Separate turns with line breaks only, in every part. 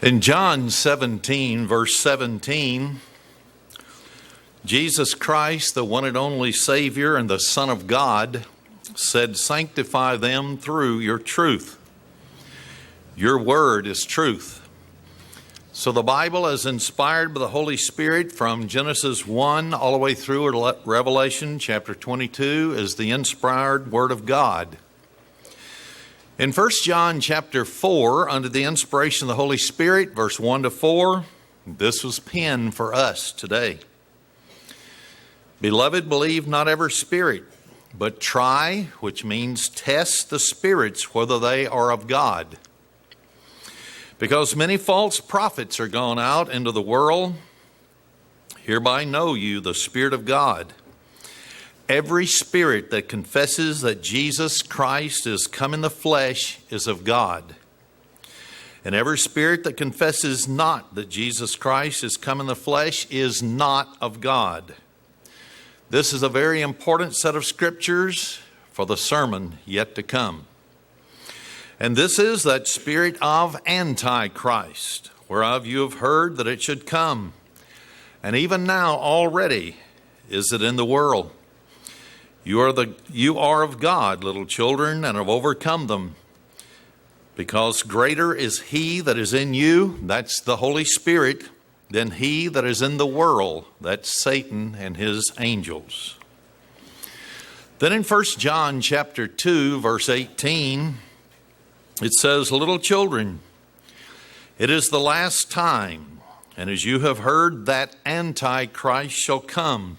In John 17, verse 17, Jesus Christ, the one and only Savior and the Son of God, said, "Sanctify them through your truth. Your word is truth." So the Bible is inspired by the Holy Spirit from Genesis 1 all the way through Revelation chapter 22 is the inspired Word of God. In 1 John chapter 4, under the inspiration of the Holy Spirit, verse 1 to 4, this was penned for us today. "Beloved, believe not every spirit, but try," which means test the spirits whether they are of God. "Because many false prophets are gone out into the world. Hereby know you the Spirit of God. Every spirit that confesses that Jesus Christ is come in the flesh is of God. And every spirit that confesses not that Jesus Christ is come in the flesh is not of God." This is a very important set of scriptures for the sermon yet to come. And this is that spirit of Antichrist, whereof you have heard that it should come. And even now already is it in the world. You are of God, little children, and have overcome them. Because greater is he that is in you, that's the Holy Spirit, than he that is in the world, that's Satan and his angels. Then in 1 John chapter 2, verse 18, it says, "Little children, it is the last time, and as you have heard that Antichrist shall come.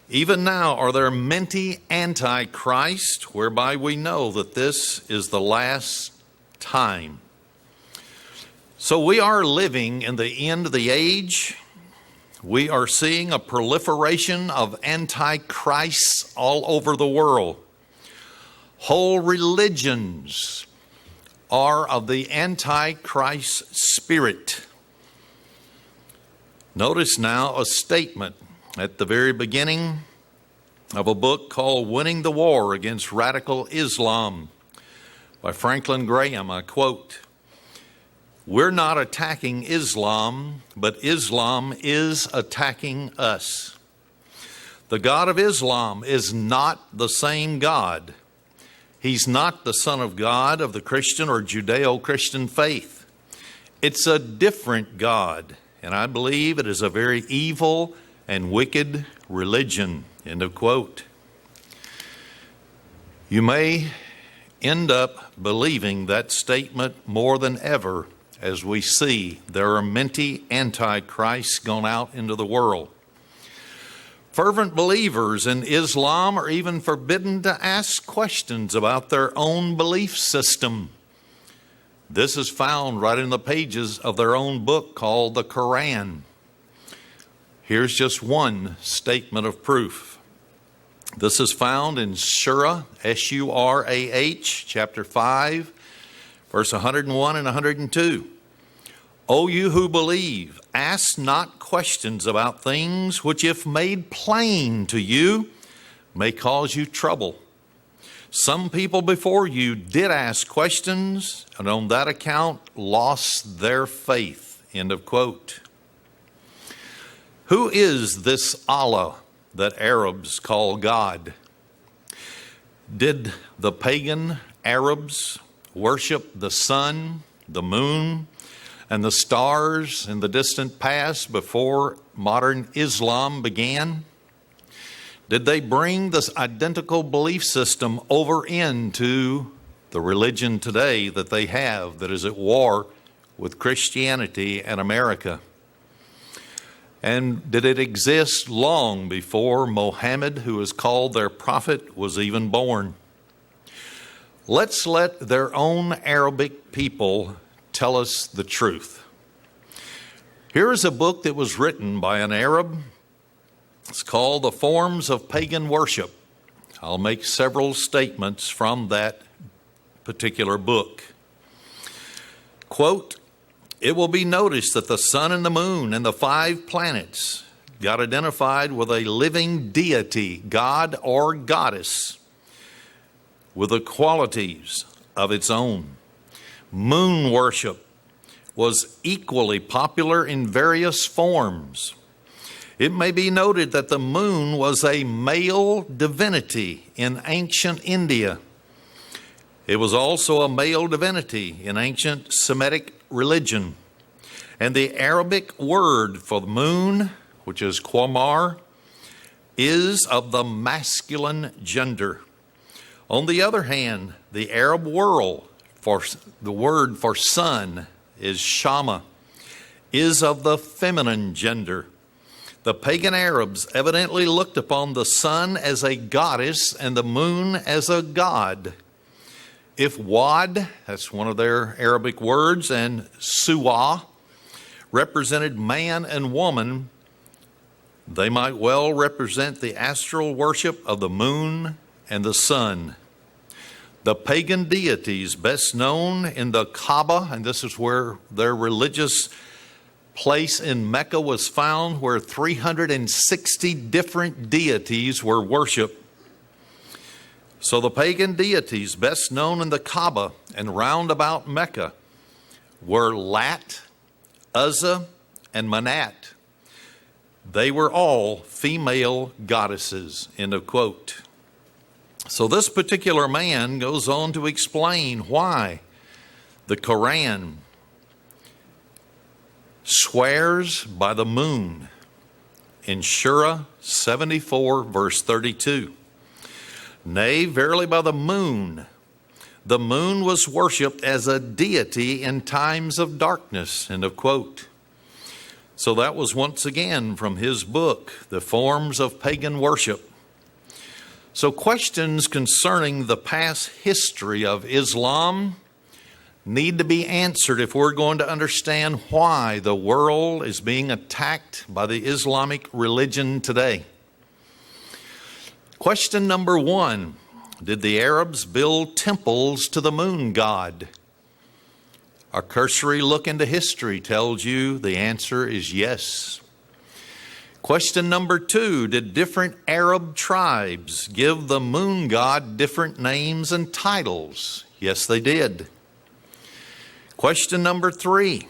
Even now are there many antichrists, whereby we know that this is the last time." So we are living in the end of the age. We are seeing a proliferation of antichrists all over the world. Whole religions are of the Antichrist spirit. Notice now a statement at the very beginning of a book called "Winning the War Against Radical Islam" by Franklin Graham. I quote, "We're not attacking Islam, but Islam is attacking us. The God of Islam is not the same God. He's not the Son of God of the Christian or Judeo-Christian faith. It's a different God, and I believe it is a very evil and wicked religion." End of quote. You may end up believing that statement more than ever as we see there are many antichrists gone out into the world. Fervent believers in Islam are even forbidden to ask questions about their own belief system. This is found right in the pages of their own book called the Quran. Here's just one statement of proof. This is found in Surah, S-U-R-A-H, chapter 5, verse 101 and 102. "O you who believe, ask not questions about things which, if made plain to you, may cause you trouble. Some people before you did ask questions, and on that account lost their faith." End of quote. Who is this Allah that Arabs call God? Did the pagan Arabs worship the sun, the moon, and the stars in the distant past before modern Islam began? Did they bring this identical belief system over into the religion today that they have that is at war with Christianity and America? And did it exist long before Mohammed, who is called their prophet, was even born? Let's let their own Arabic people tell us the truth. Here is a book that was written by an Arab. It's called "The Forms of Pagan Worship." I'll make several statements from that particular book. Quote, "It will be noticed that the sun and the moon and the 5 planets got identified with a living deity, god or goddess, with the qualities of its own. Moon worship was equally popular in various forms. It may be noted that the moon was a male divinity in ancient India. It was also a male divinity in ancient Semitic religion. And the Arabic word for the moon, which is Qamar, is of the masculine gender. On the other hand, the Arab word for sun is Shama, is of the feminine gender. The pagan Arabs evidently looked upon the sun as a goddess and the moon as a god. If Wad, that's one of their Arabic words, and Suwa represented man and woman, they might well represent the astral worship of the moon and the sun. The pagan deities best known in the Kaaba, and this is where their religious place in Mecca was found, where 360 different deities were worshipped. So the pagan deities best known in the Kaaba and round about Mecca were Lat, Uzzah, and Manat. They were all female goddesses, end of quote. So this particular man goes on to explain why the Quran swears by the moon in Surah 74, verse 32. Nay, verily by the moon. The moon was worshipped as a deity in times of darkness, end of quote. So that was once again from his book, The Forms of Pagan Worship. So questions concerning the past history of Islam need to be answered if we're going to understand why the world is being attacked by the Islamic religion today. Question number 1, did the Arabs build temples to the moon god? A cursory look into history tells you the answer is yes. Question number 2, did different Arab tribes give the moon god different names and titles? Yes, they did. Question number 3,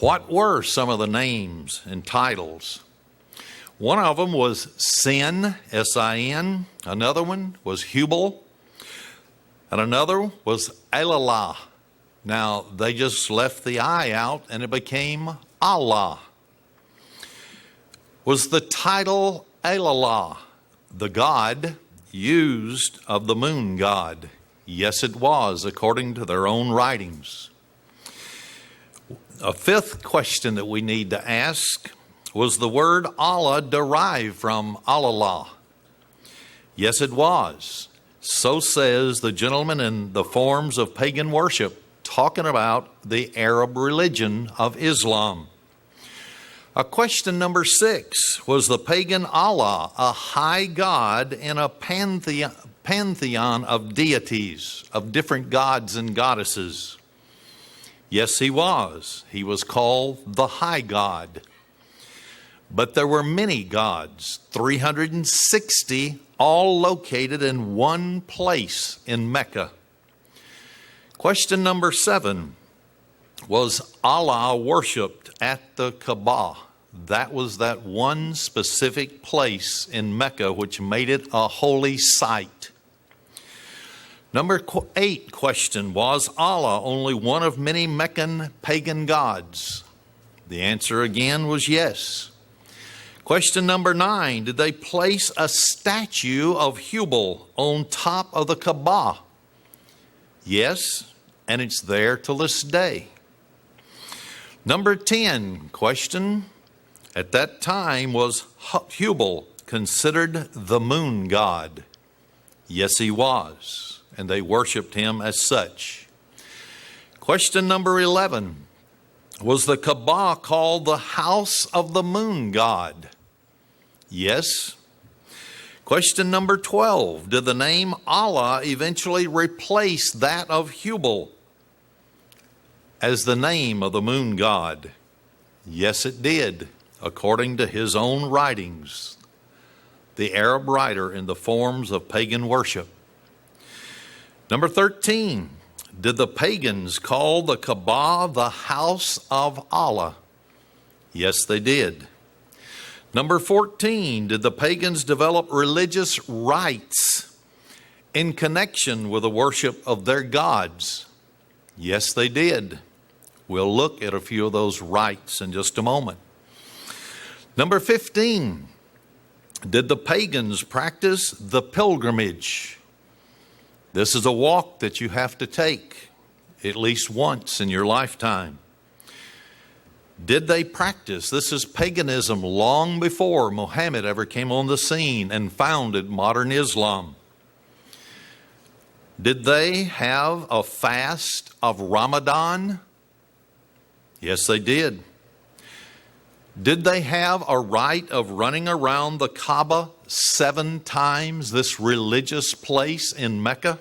what were some of the names and titles? One of them was Sin, S-I-N. Another one was Hubal. And another was Elalah. Now, they just left the I out and it became Allah. Was the title Elalah the god used of the moon god? Yes, it was, according to their own writings. A fifth question that we need to ask, was the word Allah derived from Allah? Yes, it was. So says the gentleman in The Forms of Pagan Worship, talking about the Arab religion of Islam. Question number 6, was the pagan Allah a high god in a pantheon of deities, of different gods and goddesses? Yes, he was. He was called the high god. But there were many gods, 360, all located in one place in Mecca. Question number 7, was Allah worshipped at the Kaaba? That was that one specific place in Mecca which made it a holy site. Number 8 question, was Allah only one of many Meccan pagan gods? The answer again was yes. Question number 9, did they place a statue of Hubal on top of the Kaaba? Yes, and it's there till this day. Number 10 question, at that time was Hubal considered the moon god? Yes, he was, and they worshiped him as such. Question number 11, was the Kaaba called the house of the moon god? Yes. Question number 12, did the name Allah eventually replace that of Hubal as the name of the moon god? Yes, it did, according to his own writings, the Arab writer in The Forms of Pagan Worship. Number 13, Did the pagans call the Kaaba the house of Allah? Yes, they did. Number 14, did the pagans develop religious rites in connection with the worship of their gods? Yes, they did. We'll look at a few of those rites in just a moment. Number 15, did the pagans practice the pilgrimage? This is a walk that you have to take at least once in your lifetime. Did they practice? This is paganism long before Muhammad ever came on the scene and founded modern Islam. Did they have a fast of Ramadan? Yes, they did. Did they have a rite of running around the Kaaba 7 times, this religious place in Mecca?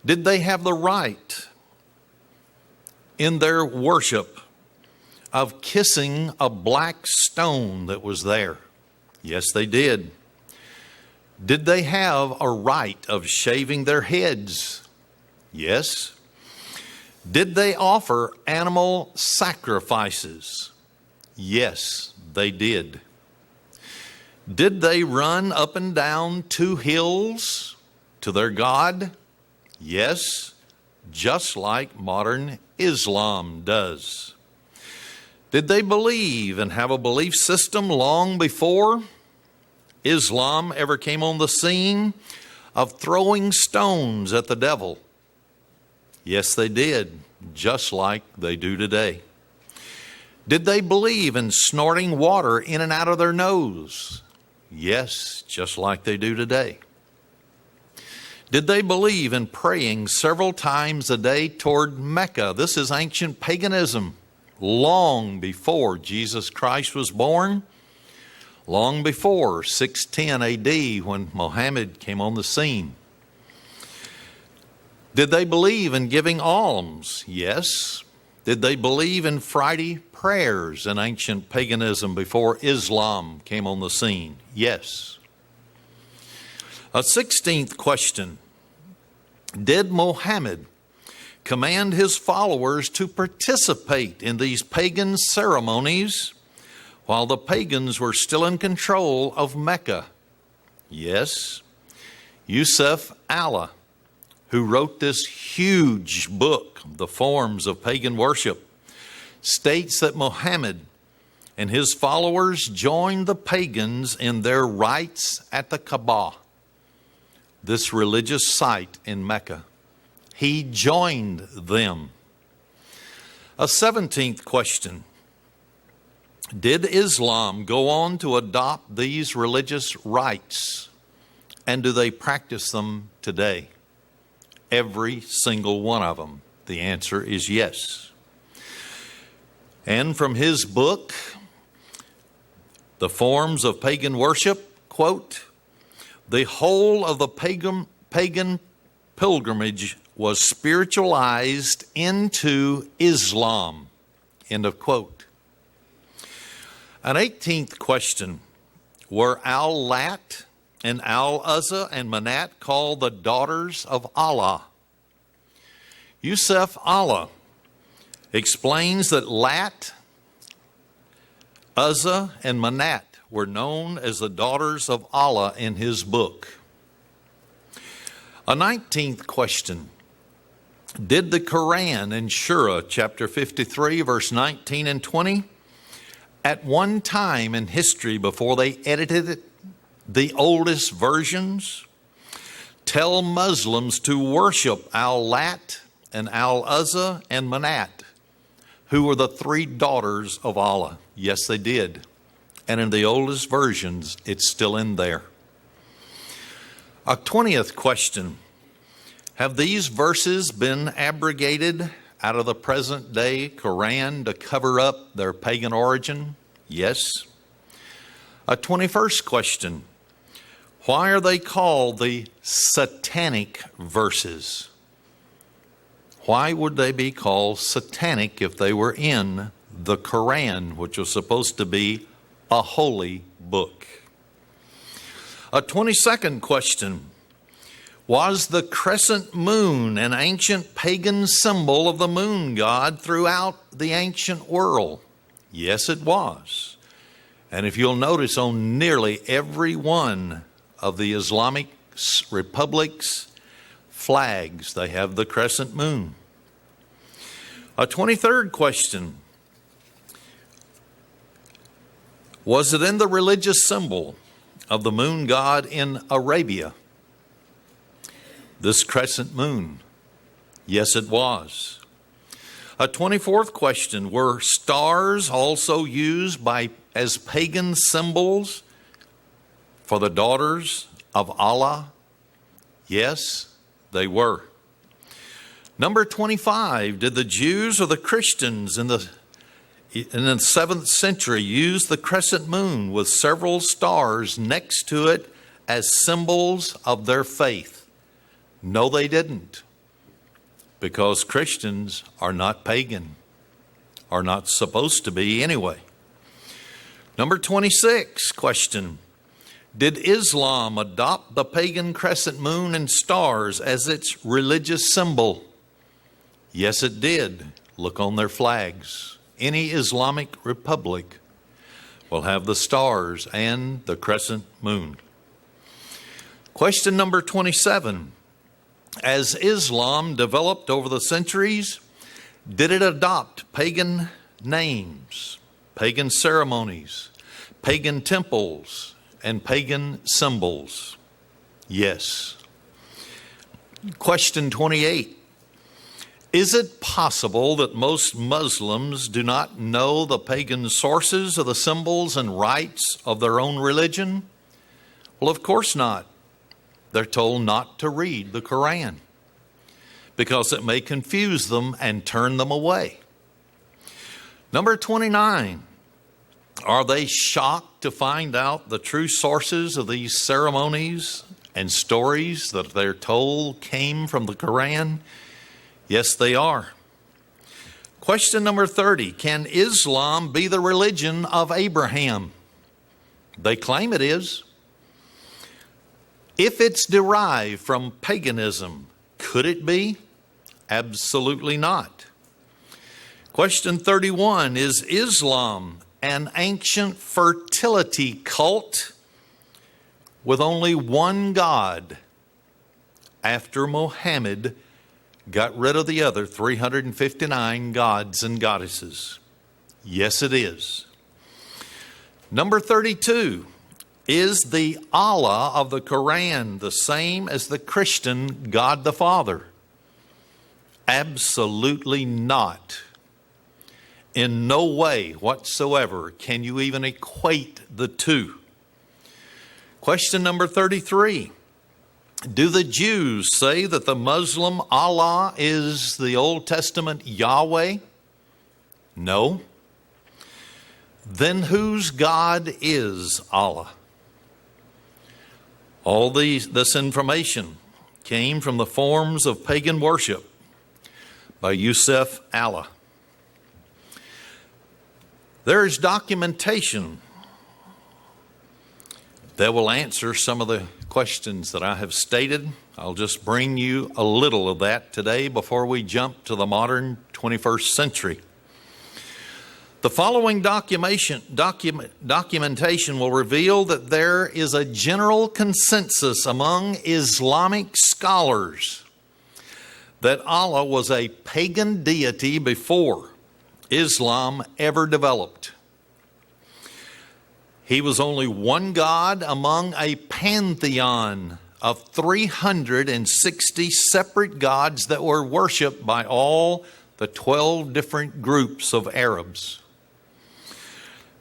Did they have the rite in their worship of kissing a black stone that was there? Yes, they did. Did they have a rite of shaving their heads? Yes. Did they offer animal sacrifices? Yes, they did. Did they run up and down 2 hills to their God? Yes, just like modern Islam does. Did they believe and have a belief system long before Islam ever came on the scene of throwing stones at the devil? Yes, they did, just like they do today. Did they believe in snorting water in and out of their nose? Yes, just like they do today. Did they believe in praying several times a day toward Mecca? This is ancient paganism, long before Jesus Christ was born, long before 610 AD when Muhammad came on the scene. Did they believe in giving alms? Yes. Did they believe in Friday prayers in ancient paganism before Islam came on the scene? Yes. A 16th question. Did Muhammad command his followers to participate in these pagan ceremonies while the pagans were still in control of Mecca? Yes. Yusuf Allah, who wrote this huge book, The Forms of Pagan Worship, states that Muhammad and his followers joined the pagans in their rites at the Kaaba, this religious site in Mecca. He joined them. A 17th question. Did Islam go on to adopt these religious rites, and do they practice them today? Every single one of them. The answer is yes. And from his book, The Forms of Pagan Worship, quote, the whole of the pagan pilgrimage was spiritualized into Islam, end of quote. An 18th question, were Al-Lat and Al-Uzza and Manat called the daughters of Allah? Yusuf Allah explains that Lat, Uzza, and Manat were known as the daughters of Allah in his book. A 19th question. Did the Quran in Surah chapter 53 verse 19 and 20 at one time in history before they edited it, the oldest versions, tell Muslims to worship Al-Lat and Al-Uzza and Manat, who were the 3 daughters of Allah? Yes, they did. And in the oldest versions, it's still in there. A 20th question. Have these verses been abrogated out of the present day Quran to cover up their pagan origin? Yes. A 21st question. Why are they called the satanic verses? Why would they be called satanic if they were in the Quran, which was supposed to be a holy book? A 22nd question. Was the crescent moon an ancient pagan symbol of the moon god throughout the ancient world? Yes, it was. And if you'll notice, on nearly every one of the Islamic republics' flags, they have the crescent moon. A 23rd question. Was it in the religious symbol of the moon god in Arabia, this crescent moon? Yes, it was. A 24th question. Were stars also used as pagan symbols for the daughters of Allah? Yes, they were. Number 25. Did the Jews or the Christians in the 7th century use the crescent moon with several stars next to it as symbols of their faith? No, they didn't. Because Christians are not pagan, are not supposed to be anyway. Number 26 question. Did Islam adopt the pagan crescent moon and stars as its religious symbol? Yes, it did. Look on their flags. Any Islamic republic will have the stars and the crescent moon. Question number 27. As Islam developed over the centuries, did it adopt pagan names, pagan ceremonies, pagan temples, and pagan symbols? Yes. Question 28. Is it possible that most Muslims do not know the pagan sources of the symbols and rites of their own religion? Well, of course not. They're told not to read the Quran because it may confuse them and turn them away. Number 29. Are they shocked to find out the true sources of these ceremonies and stories that they're told came from the Quran? Yes, they are. Question number 30. Can Islam be the religion of Abraham? They claim it is. If it's derived from paganism, could it be? Absolutely not. Question 31. Is Islam an ancient fertility cult with only one God after Muhammad got rid of the other 359 gods and goddesses? Yes, it is. Number 32. Is the Allah of the Quran the same as the Christian God the Father? Absolutely not. In no way whatsoever can you even equate the two. Question number 33. Do the Jews say that the Muslim Allah is the Old Testament Yahweh? No. Then whose God is Allah? All this information came from the forms of pagan worship by Yusuf Allah. There is documentation that will answer some of the questions that I have stated. I'll just bring you a little of that today before we jump to the modern 21st century. The following documentation will reveal that there is a general consensus among Islamic scholars that Allah was a pagan deity before Islam ever developed. He was only one God among a pantheon of 360 separate gods that were worshipped by all the 12 different groups of Arabs.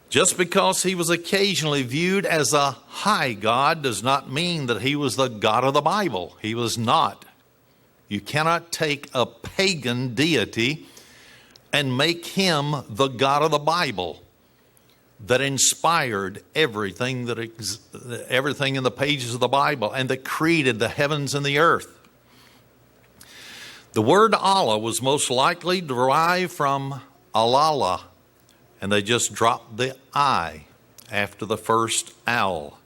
Just because he was occasionally viewed as a high God does not mean that he was the God of the Bible. He was not. You cannot take a pagan deity and make him the God of the Bible that inspired everything in the pages of the Bible and that created the heavens and the earth. The word Allah was most likely derived from Allah, and they just dropped the I after the first al.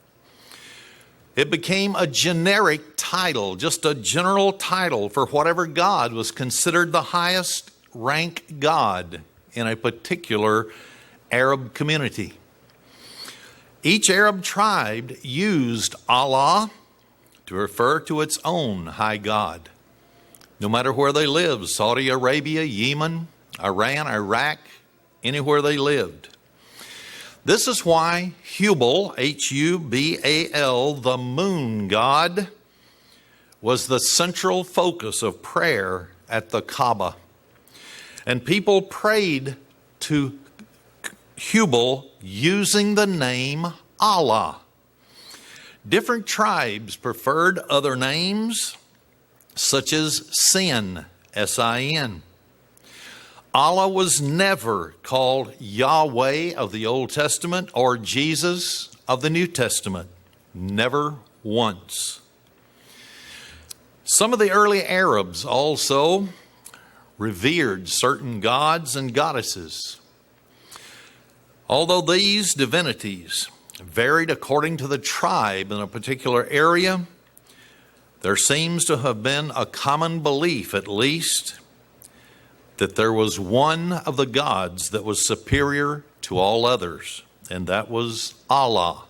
It became a generic title, just a general title for whatever god was considered the highest rank god in a particular Arab community. Each Arab tribe used Allah to refer to its own high god, no matter where they lived: Saudi Arabia, Yemen, Iran, Iraq, anywhere they lived. This is why Hubal, Hubal, the moon god, was the central focus of prayer at the Kaaba. And people prayed to Hubal using the name Allah. Different tribes preferred other names, such as Sin, S-I-N. Allah was never called Yahweh of the Old Testament or Jesus of the New Testament. Never once. Some of the early Arabs also revered certain gods and goddesses. Although these divinities varied according to the tribe in a particular area, there seems to have been a common belief, at least, that there was one of the gods that was superior to all others, and that was Allah.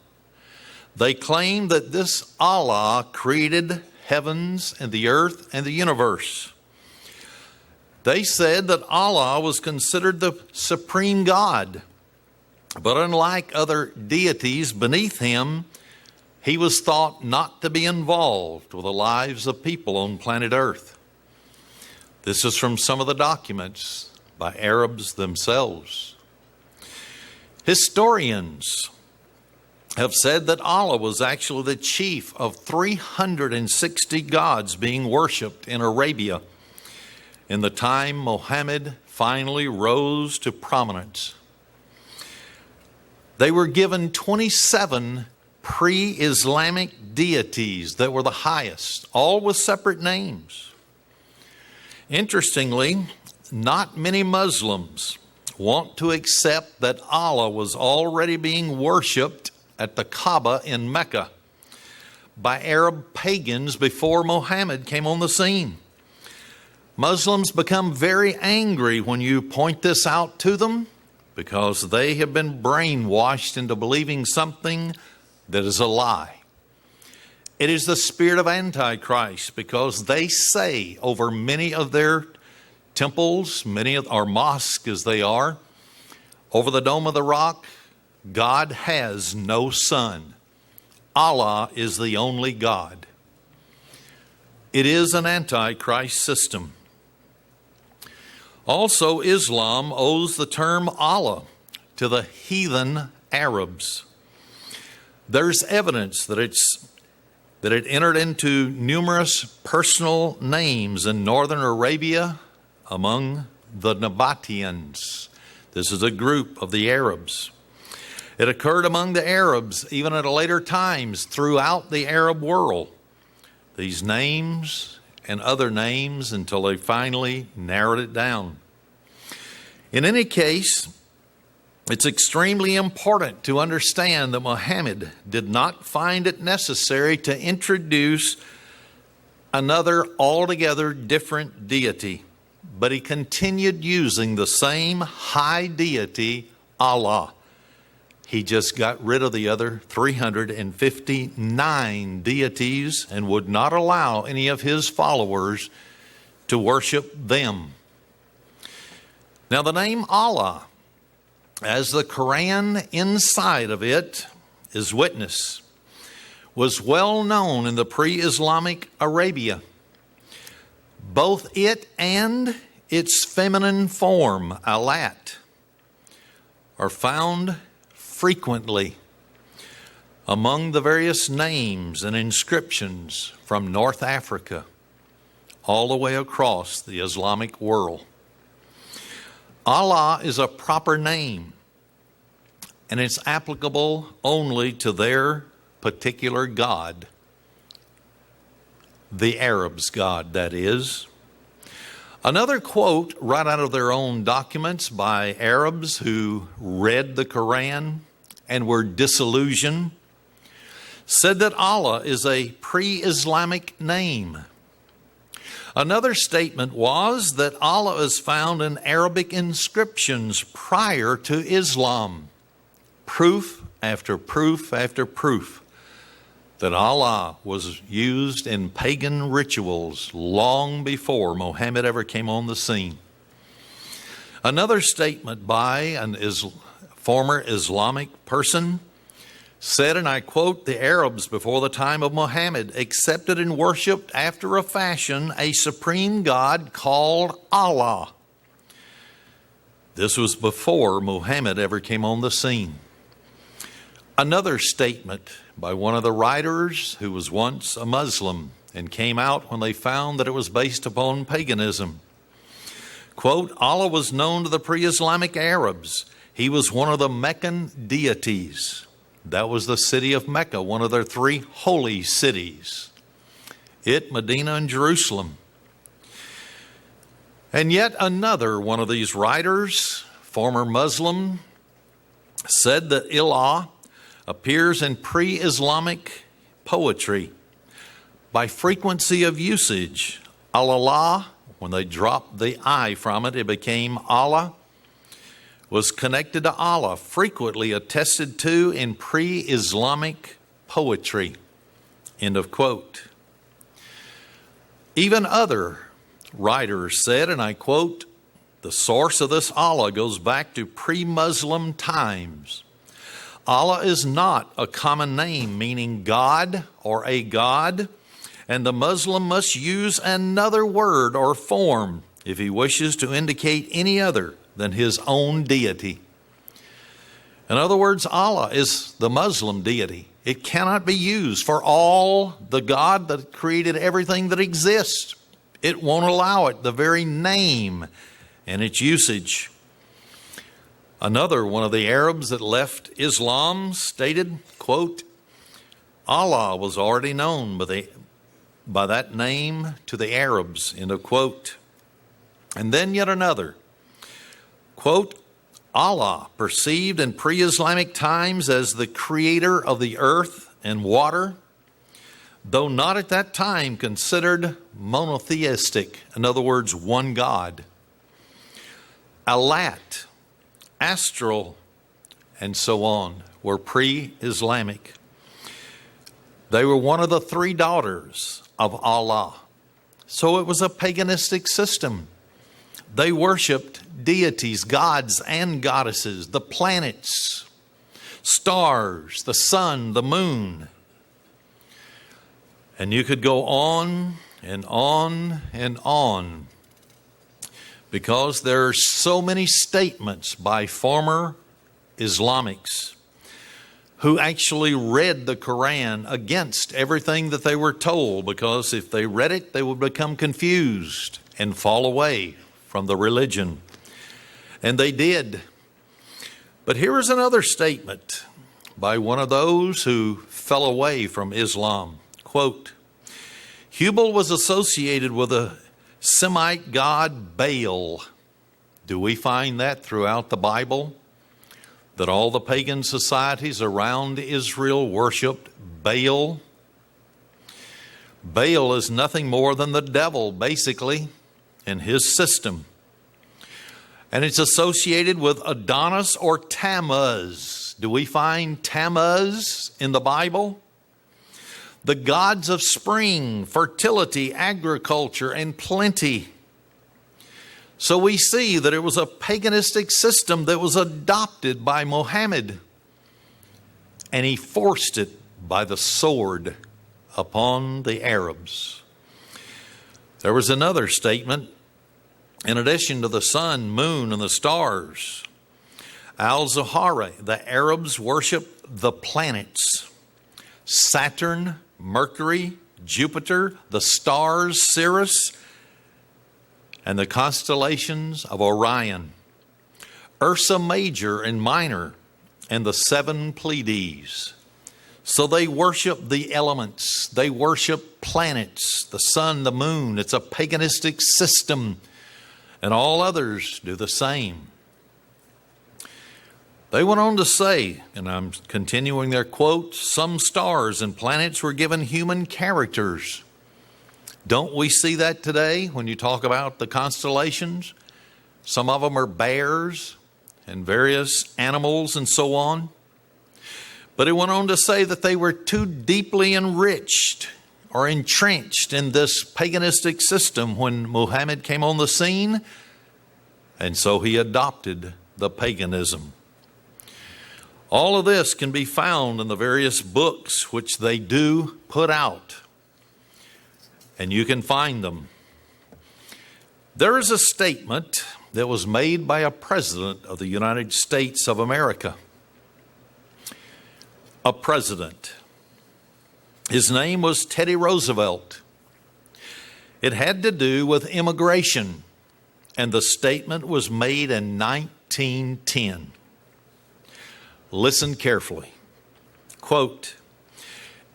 They claimed that this Allah created heavens and the earth and the universe. They said that Allah was considered the supreme God, but unlike other deities beneath him, he was thought not to be involved with the lives of people on planet Earth. This is from some of the documents by Arabs themselves. Historians have said that Allah was actually the chief of 360 gods being worshipped in Arabia in the time Muhammad finally rose to prominence. They were given 27 pre-Islamic deities that were the highest, all with separate names. Interestingly, not many Muslims want to accept that Allah was already being worshipped at the Kaaba in Mecca by Arab pagans before Muhammad came on the scene. Muslims become very angry when you point this out to them because they have been brainwashed into believing something that is a lie. It is the spirit of Antichrist, because they say over many of their temples, many of our mosques as they are, over the Dome of the Rock, God has no son. Allah is the only God. It is an Antichrist system. Also, Islam owes the term Allah to the heathen Arabs. There's evidence that it entered into numerous personal names in northern Arabia among the Nabateans. This is a group of the Arabs. It occurred among the Arabs even at later times throughout the Arab world. These names and other names until they finally narrowed it down. In any case, it's extremely important to understand that Muhammad did not find it necessary to introduce another altogether different deity, but he continued using the same high deity, Allah. He just got rid of the other 359 deities and would not allow any of his followers to worship them. Now, the name Allah, as the Quran inside of it is witness, was well known in the pre-Islamic Arabia. Both it and its feminine form, Alat, are found frequently among the various names and inscriptions from North Africa all the way across the Islamic world. Allah is a proper name, and it's applicable only to their particular God, the Arabs' God, that is. Another quote right out of their own documents by Arabs who read the Quran and were disillusioned said that Allah is a pre-Islamic name. Another statement was that Allah is found in Arabic inscriptions prior to Islam. Proof after proof after proof that Allah was used in pagan rituals long before Muhammad ever came on the scene. Another statement by an former Islamic person said, and I quote, "The Arabs before the time of Muhammad accepted and worshiped after a fashion a supreme God called Allah." This was before Muhammad ever came on the scene. Another statement by one of the writers who was once a Muslim and came out when they found that it was based upon paganism. Quote, "Allah was known to the pre-Islamic Arabs. He was one of the Meccan deities." That was the city of Mecca, one of their three holy cities. It, Medina, and Jerusalem. And yet another one of these writers, former Muslim, said that Ilah appears in pre-Islamic poetry by frequency of usage. Allah, when they dropped the I from it, it became Allah, was connected to Allah, frequently attested to in pre-Islamic poetry. End of quote. Even other writers said, and I quote, "The source of this Allah goes back to pre-Muslim times. Allah is not a common name meaning God or a God, and the Muslim must use another word or form if he wishes to indicate any other than his own deity." In other words, Allah is the Muslim deity. It cannot be used for all the God that created everything that exists. It won't allow it, the very name and its usage. Another one of the Arabs that left Islam stated, quote, "Allah was already known by that name to the Arabs," end of quote. And then yet another, quote, "Allah, perceived in pre-Islamic times as the creator of the earth and water, though not at that time considered monotheistic," in other words, one God. Alat, astral, and so on were pre-Islamic. They were one of the three daughters of Allah. So it was a paganistic system. They worshiped deities, gods and goddesses, the planets, stars, the sun, the moon. And you could go on and on and on, because there are so many statements by former Islamics who actually read the Quran against everything that they were told, because if they read it, they would become confused and fall away from the religion. And they did. But here is another statement by one of those who fell away from Islam. Quote, "Hubal was associated with a Semite god Baal." Do we find that throughout the Bible? That all the pagan societies around Israel worshiped Baal? Baal is nothing more than the devil, basically, in his system. And it's associated with Adonis or Tammuz. Do we find Tammuz in the Bible? The gods of spring, fertility, agriculture, and plenty. So we see that it was a paganistic system that was adopted by Muhammad, and he forced it by the sword upon the Arabs. There was another statement. In addition to the sun, moon, and the stars, Al-Zahara, the Arabs worship the planets. Saturn, Mercury, Jupiter, the stars, Sirius, and the constellations of Orion. Ursa Major and Minor, and the seven Pleiades. So they worship the elements. They worship planets, the sun, the moon. It's a paganistic system. And all others do the same. They went on to say, and I'm continuing their quote, some stars and planets were given human characters. Don't we see that today when you talk about the constellations? Some of them are bears and various animals and so on. But it went on to say that they were too deeply enriched or entrenched in this paganistic system when Muhammad came on the scene, and so he adopted the paganism. All of this can be found in the various books which they do put out, and you can find them. There is a statement that was made by a president of the United States of America. A president. His name was Teddy Roosevelt. It had to do with immigration, and the statement was made in 1910. Listen carefully. Quote,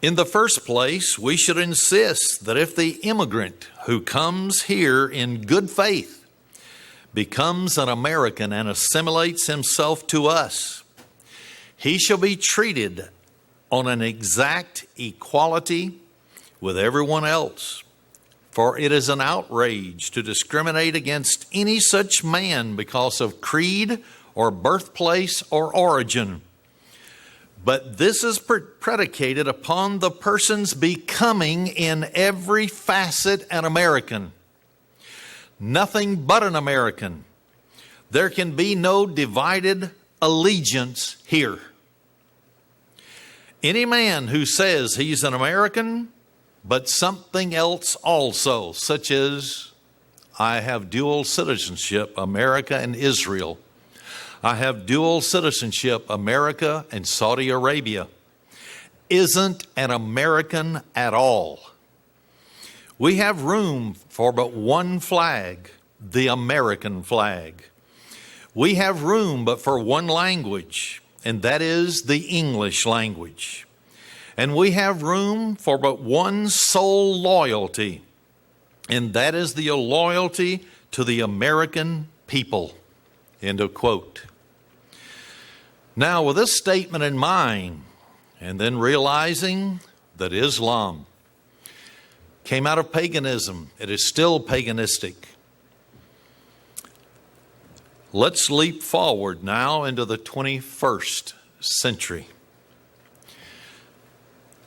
in the first place, we should insist that if the immigrant who comes here in good faith becomes an American and assimilates himself to us, he shall be treated on an exact equality with everyone else. For it is an outrage to discriminate against any such man because of creed or birthplace or origin. But this is predicated upon the person's becoming in every facet an American. Nothing but an American. There can be no divided allegiance here. Any man who says he's an American, but something else also, such as, I have dual citizenship, America and Israel. I have dual citizenship, America and Saudi Arabia, isn't an American at all. We have room for but one flag, the American flag. We have room but for one language, and that is the English language. And we have room for but one sole loyalty, and that is the loyalty to the American people. End of quote. Now, with this statement in mind, and then realizing that Islam came out of paganism, it is still paganistic. Let's leap forward now into the 21st century.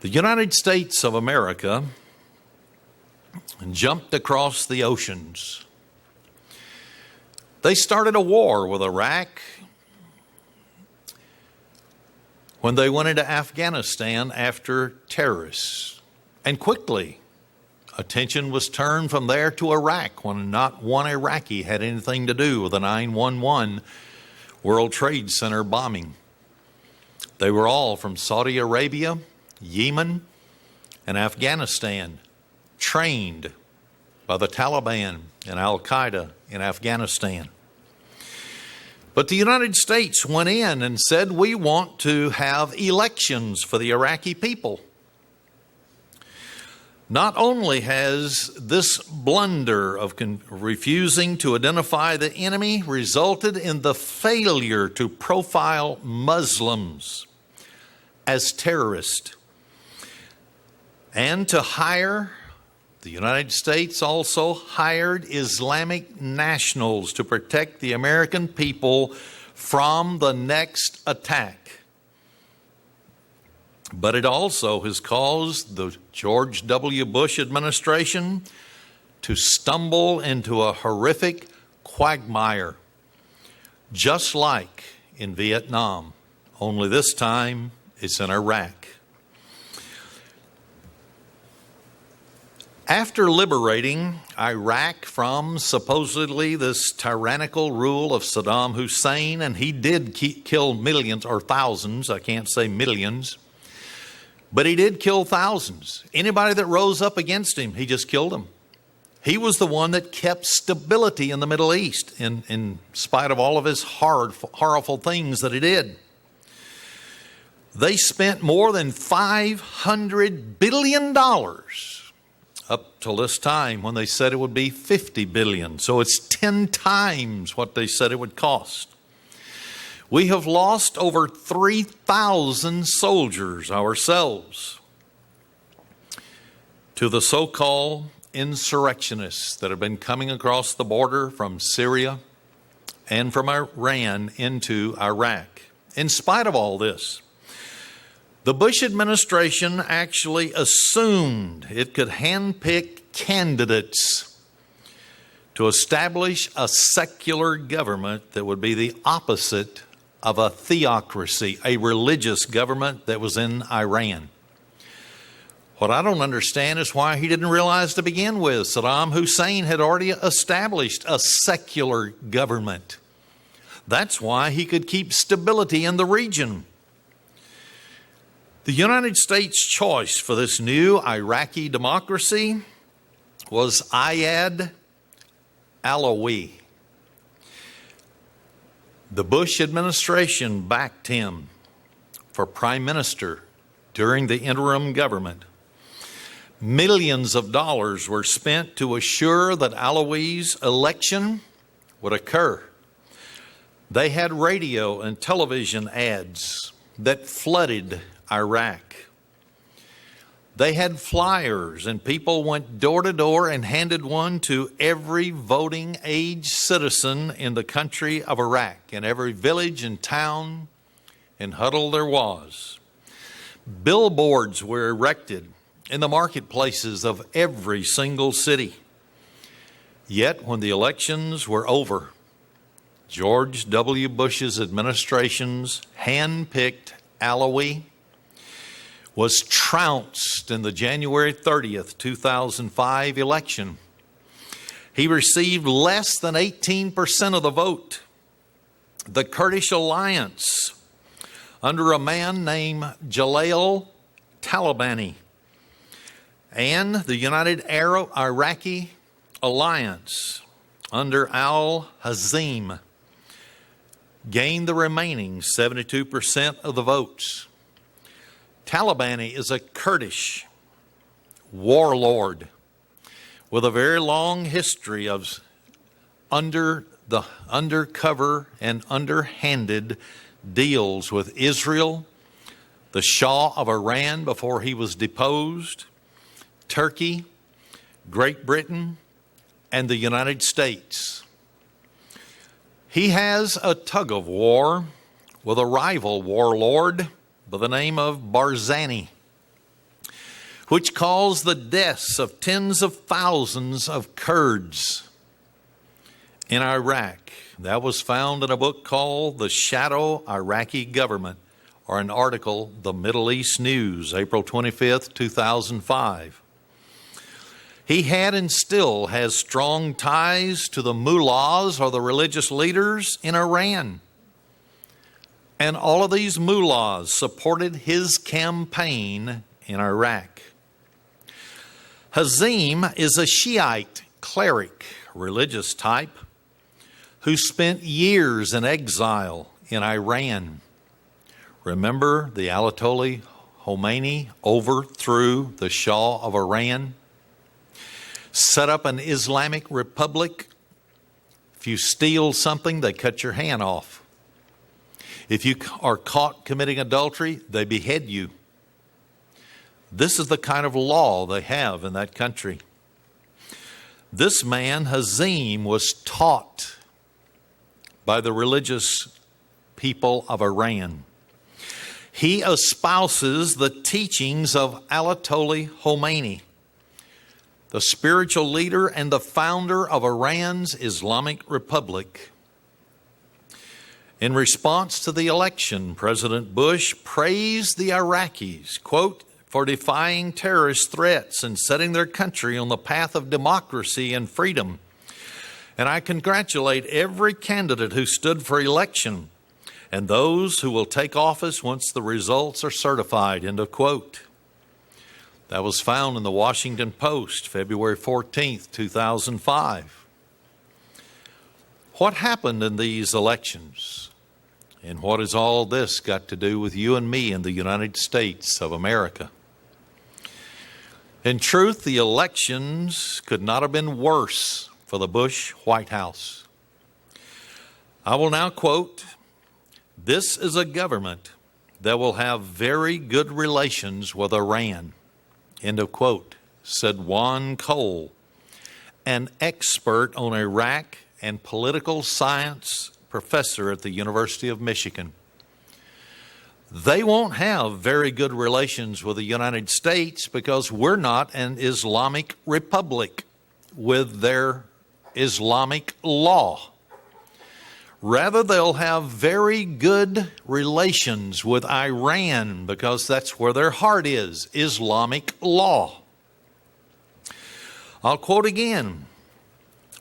The United States of America jumped across the oceans. They started a war with Iraq when they went into Afghanistan after terrorists. And quickly, attention was turned from there to Iraq when not one Iraqi had anything to do with the 9/11 World Trade Center bombing. They were all from Saudi Arabia, Yemen, and Afghanistan, trained by the Taliban and Al-Qaeda in Afghanistan. But the United States went in and said, we want to have elections for the Iraqi people. Not only has this blunder of refusing to identify the enemy resulted in the failure to profile Muslims as terrorists and to hire, the United States also hired Islamic nationals to protect the American people from the next attack. But it also has caused the George W. Bush administration to stumble into a horrific quagmire, just like in Vietnam, only this time it's in Iraq. After liberating Iraq from supposedly this tyrannical rule of Saddam Hussein, and he did kill millions or thousands, I can't say millions, but he did kill thousands. Anybody that rose up against him, he just killed them. He was the one that kept stability in the Middle East in spite of all of his horrible things that he did. They spent more than $500 billion up till this time when they said it would be $50 billion. So it's 10 times what they said it would cost. We have lost over 3,000 soldiers ourselves to the so-called insurrectionists that have been coming across the border from Syria and from Iran into Iraq. In spite of all this, the Bush administration actually assumed it could handpick candidates to establish a secular government that would be the opposite of a theocracy, a religious government that was in Iran. What I don't understand is why he didn't realize to begin with Saddam Hussein had already established a secular government. That's why he could keep stability in the region. The United States' choice for this new Iraqi democracy was Ayad Alawi. The Bush administration backed him for prime minister during the interim government. Millions of dollars were spent to assure that Alawi's election would occur. They had radio and television ads that flooded Iraq. They had flyers, and people went door to door and handed one to every voting age citizen in the country of Iraq, in every village and town and huddle there was. Billboards were erected in the marketplaces of every single city. Yet when the elections were over, George W. Bush's administration's hand-picked Alawi was trounced in the January 30th, 2005 election. He received less than 18% of the vote. The Kurdish Alliance, under a man named Jalal Talabani, and the United Arab Iraqi Alliance, under al-Hazim, gained the remaining 72% of the votes. Talabani is a Kurdish warlord with a very long history of undercover and underhanded deals with Israel, the Shah of Iran before he was deposed, Turkey, Great Britain, and the United States. He has a tug of war with a rival warlord by the name of Barzani, which caused the deaths of tens of thousands of Kurds in Iraq. That was found in a book called The Shadow Iraqi Government, or an article, The Middle East News, April 25th, 2005. He had and still has strong ties to the mullahs, or the religious leaders in Iran. And all of these mullahs supported his campaign in Iraq. Hazim is a Shiite cleric, religious type, who spent years in exile in Iran. Remember, the Ayatollah Khomeini overthrew the Shah of Iran, set up an Islamic republic. If you steal something, they cut your hand off. If you are caught committing adultery, they behead you. This is the kind of law they have in that country. This man, Hazim, was taught by the religious people of Iran. He espouses the teachings of Ayatollah Khomeini, the spiritual leader and the founder of Iran's Islamic Republic. In response to the election, President Bush praised the Iraqis, quote, for defying terrorist threats and setting their country on the path of democracy and freedom. And I congratulate every candidate who stood for election and those who will take office once the results are certified, end of quote. That was found in the Washington Post, February 14th, 2005. What happened in these elections? And what has all this got to do with you and me in the United States of America? In truth, the elections could not have been worse for the Bush White House. I will now quote This is a government that will have very good relations with Iran, end of quote, said Juan Cole, an expert on Iraq and political science professor at the University of Michigan. They won't have very good relations with the United States because we're not an Islamic republic with their Islamic law. Rather, they'll have very good relations with Iran because that's where their heart is, Islamic law. I'll quote again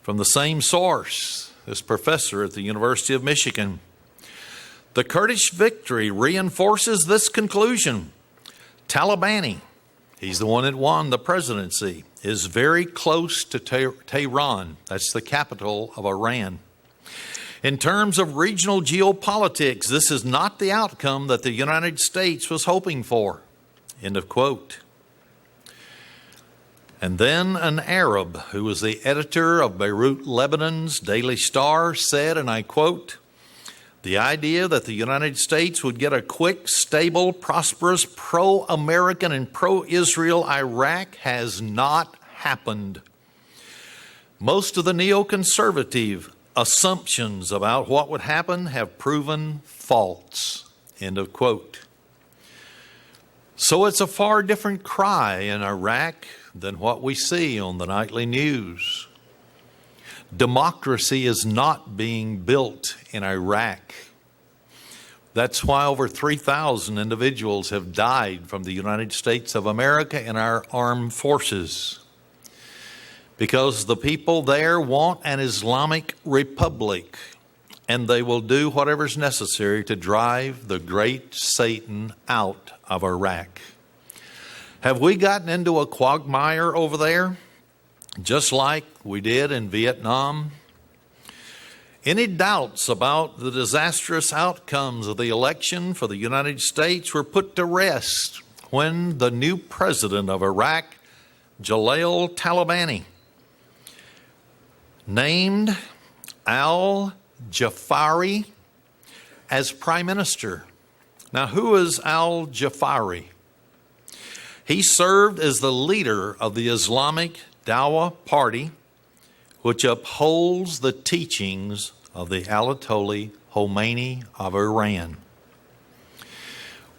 from the same source, this professor at the University of Michigan. The Kurdish victory reinforces this conclusion. Talabani, he's the one that won the presidency, is very close to Tehran. That's the capital of Iran. In terms of regional geopolitics, this is not the outcome that the United States was hoping for. End of quote. And then an Arab who was the editor of Beirut, Lebanon's Daily Star said, and I quote, "The idea that the United States would get a quick, stable, prosperous, pro-American and pro-Israel Iraq has not happened. Most of the neoconservative assumptions about what would happen have proven false." End of quote. So it's a far different cry in Iraq than what we see on the nightly news. Democracy is not being built in Iraq. That's why over 3,000 individuals have died from the United States of America and our armed forces. Because the people there want an Islamic republic, and they will do whatever's necessary to drive the great Satan out of Iraq. Have we gotten into a quagmire over there, just like we did in Vietnam? Any doubts about the disastrous outcomes of the election for the United States were put to rest when the new president of Iraq, Jalal Talabani, named al-Jafari as prime minister. Now, who is al-Jafari? He served as the leader of the Islamic Dawah Party, which upholds the teachings of the Ayatollah Khomeini of Iran.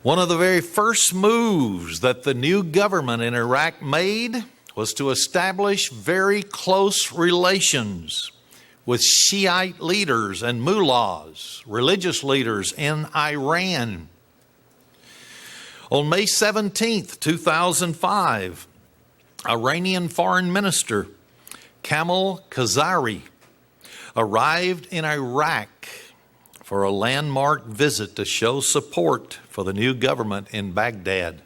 One of the very first moves that the new government in Iraq made was to establish very close relations with Shiite leaders and mullahs, religious leaders in Iran. On May 17th, 2005, Iranian Foreign Minister Kamal Khazari arrived in Iraq for a landmark visit to show support for the new government in Baghdad.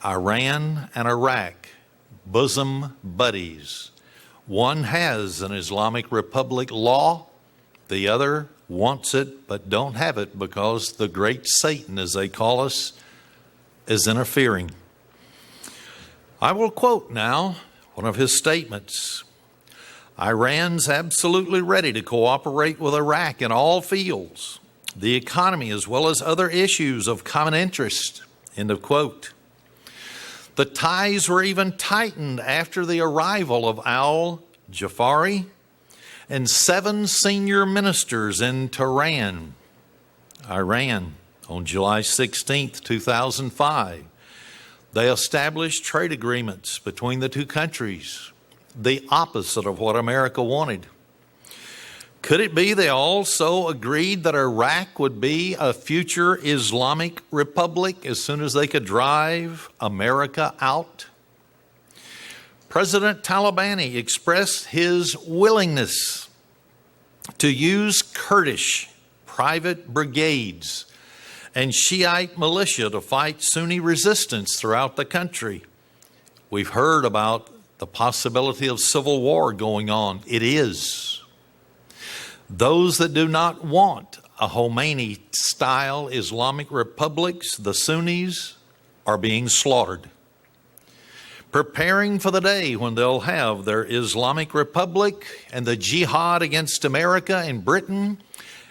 Iran and Iraq, bosom buddies. One has an Islamic Republic law, the other wants it but don't have it because the great Satan, as they call us, is interfering. I will quote now one of his statements. Iran's absolutely ready to cooperate with Iraq in all fields, the economy as well as other issues of common interest. End of quote. The ties were even tightened after the arrival of al-Jafari and 7 senior ministers in Tehran, Iran, on July 16th, 2005. They established trade agreements between the two countries, the opposite of what America wanted. Could it be they also agreed that Iraq would be a future Islamic republic as soon as they could drive America out? President Talabani expressed his willingness to use Kurdish private brigades and Shiite militia to fight Sunni resistance throughout the country. We've heard about the possibility of civil war going on. It is. Those that do not want a Khomeini-style Islamic republics, the Sunnis, are being slaughtered. Preparing for the day when they'll have their Islamic Republic and the jihad against America and Britain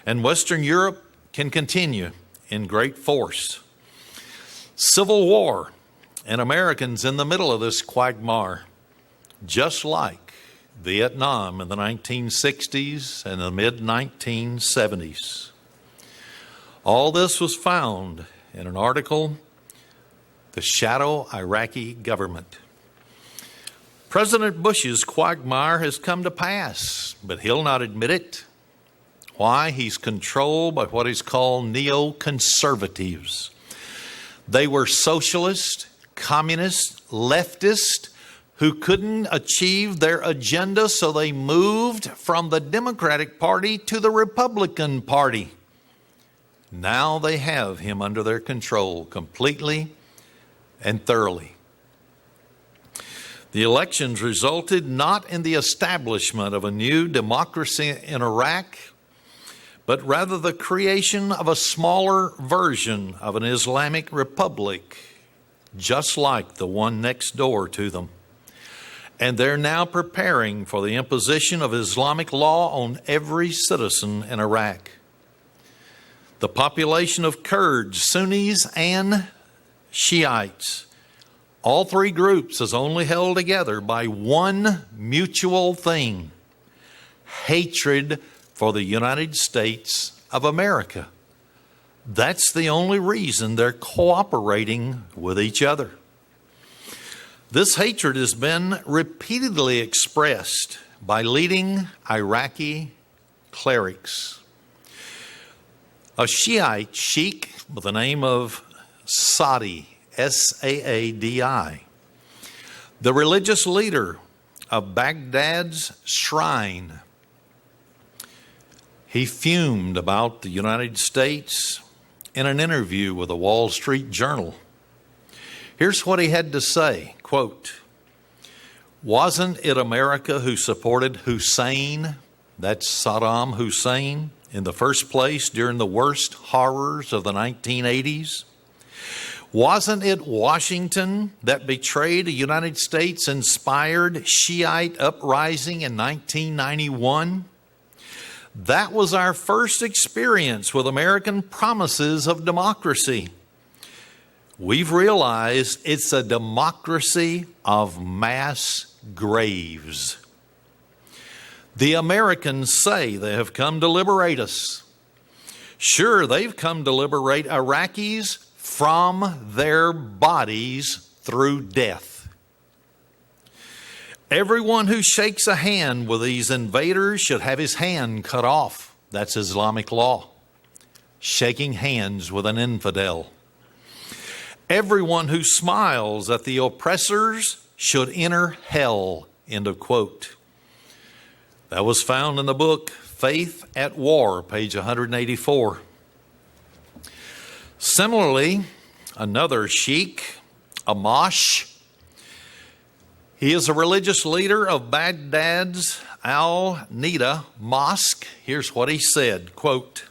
and Western Europe can continue in great force. Civil war and Americans in the middle of this quagmire, just like Vietnam in the 1960s and the mid-1970s. All this was found in an article, The Shadow Iraqi Government. President Bush's quagmire has come to pass, but he'll not admit it. Why? He's controlled by what is called neoconservatives. They were socialist, communist, leftist who couldn't achieve their agenda, so they moved from the Democratic Party to the Republican Party. Now they have him under their control completely and thoroughly. The elections resulted not in the establishment of a new democracy in Iraq, but rather the creation of a smaller version of an Islamic republic, just like the one next door to them. And they're now preparing for the imposition of Islamic law on every citizen in Iraq. The population of Kurds, Sunnis, and Shiites, all three groups, is only held together by one mutual thing: hatred for the United States of America. That's the only reason they're cooperating with each other. This hatred has been repeatedly expressed by leading Iraqi clerics. A Shiite sheikh with the name of Saadi, S-A-A-D-I, the religious leader of Baghdad's shrine, he fumed about the United States in an interview with the Wall Street Journal. Here's what he had to say, quote, "Wasn't it America who supported Hussein," that's Saddam Hussein, "in the first place during the worst horrors of the 1980s? Wasn't it Washington that betrayed a United States-inspired Shiite uprising in 1991? That was our first experience with American promises of democracy. We've realized it's a democracy of mass graves. The Americans say they have come to liberate us. Sure, they've come to liberate Iraqis from their bodies through death. Everyone who shakes a hand with these invaders should have his hand cut off. That's Islamic law. Shaking hands with an infidel. Everyone who smiles at the oppressors should enter hell." End of quote. That was found in the book Faith at War, page 184. Similarly, another sheikh, Amash, he is a religious leader of Baghdad's Al-Nida Mosque. Here's what he said, quote,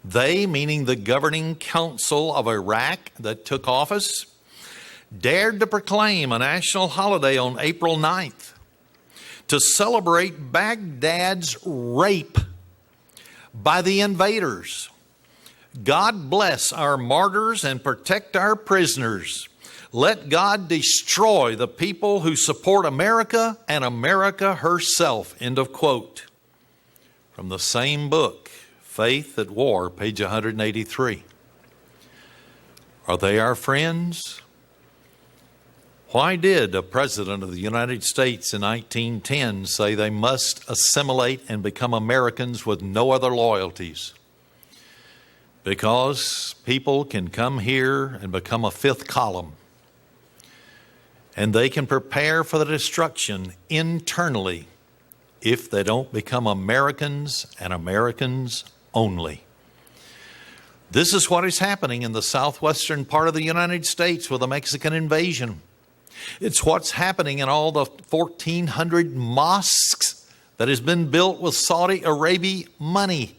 "They," meaning the governing council of Iraq that took office, "dared to proclaim a national holiday on April 9th to celebrate Baghdad's rape by the invaders. God bless our martyrs and protect our prisoners. Let God destroy the people who support America and America herself." End of quote. From the same book, Faith at War, page 183. Are they our friends? Why did a president of the United States in 1910 say they must assimilate and become Americans with no other loyalties? Because people can come here and become a fifth column. And they can prepare for the destruction internally if they don't become Americans and Americans only. This is what is happening in the southwestern part of the United States with the Mexican invasion. It's what's happening in all the 1,400 mosques that has been built with Saudi Arabia money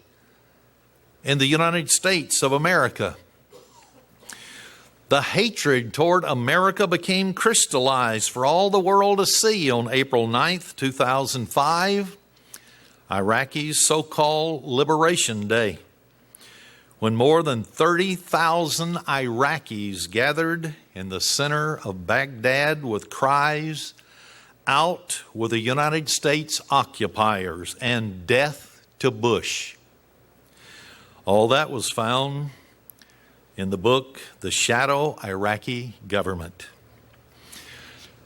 in the United States of America. The hatred toward America became crystallized for all the world to see on April 9th, 2005, Iraqi's so-called Liberation Day, when more than 30,000 Iraqis gathered in the center of Baghdad with cries, "Out with the United States occupiers," and "Death to Bush." All that was found in the book, The Shadow Iraqi Government.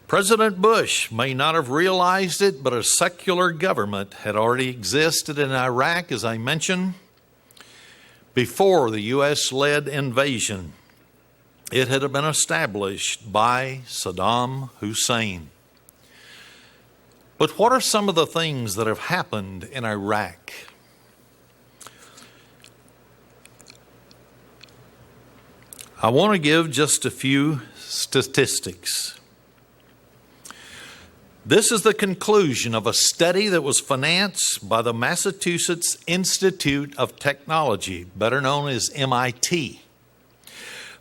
President Bush may not have realized it, but a secular government had already existed in Iraq, as I mentioned, before the U.S.-led invasion. It had been established by Saddam Hussein. But what are some of the things that have happened in Iraq? I want to give just a few statistics. This is the conclusion of a study that was financed by the Massachusetts Institute of Technology, better known as MIT.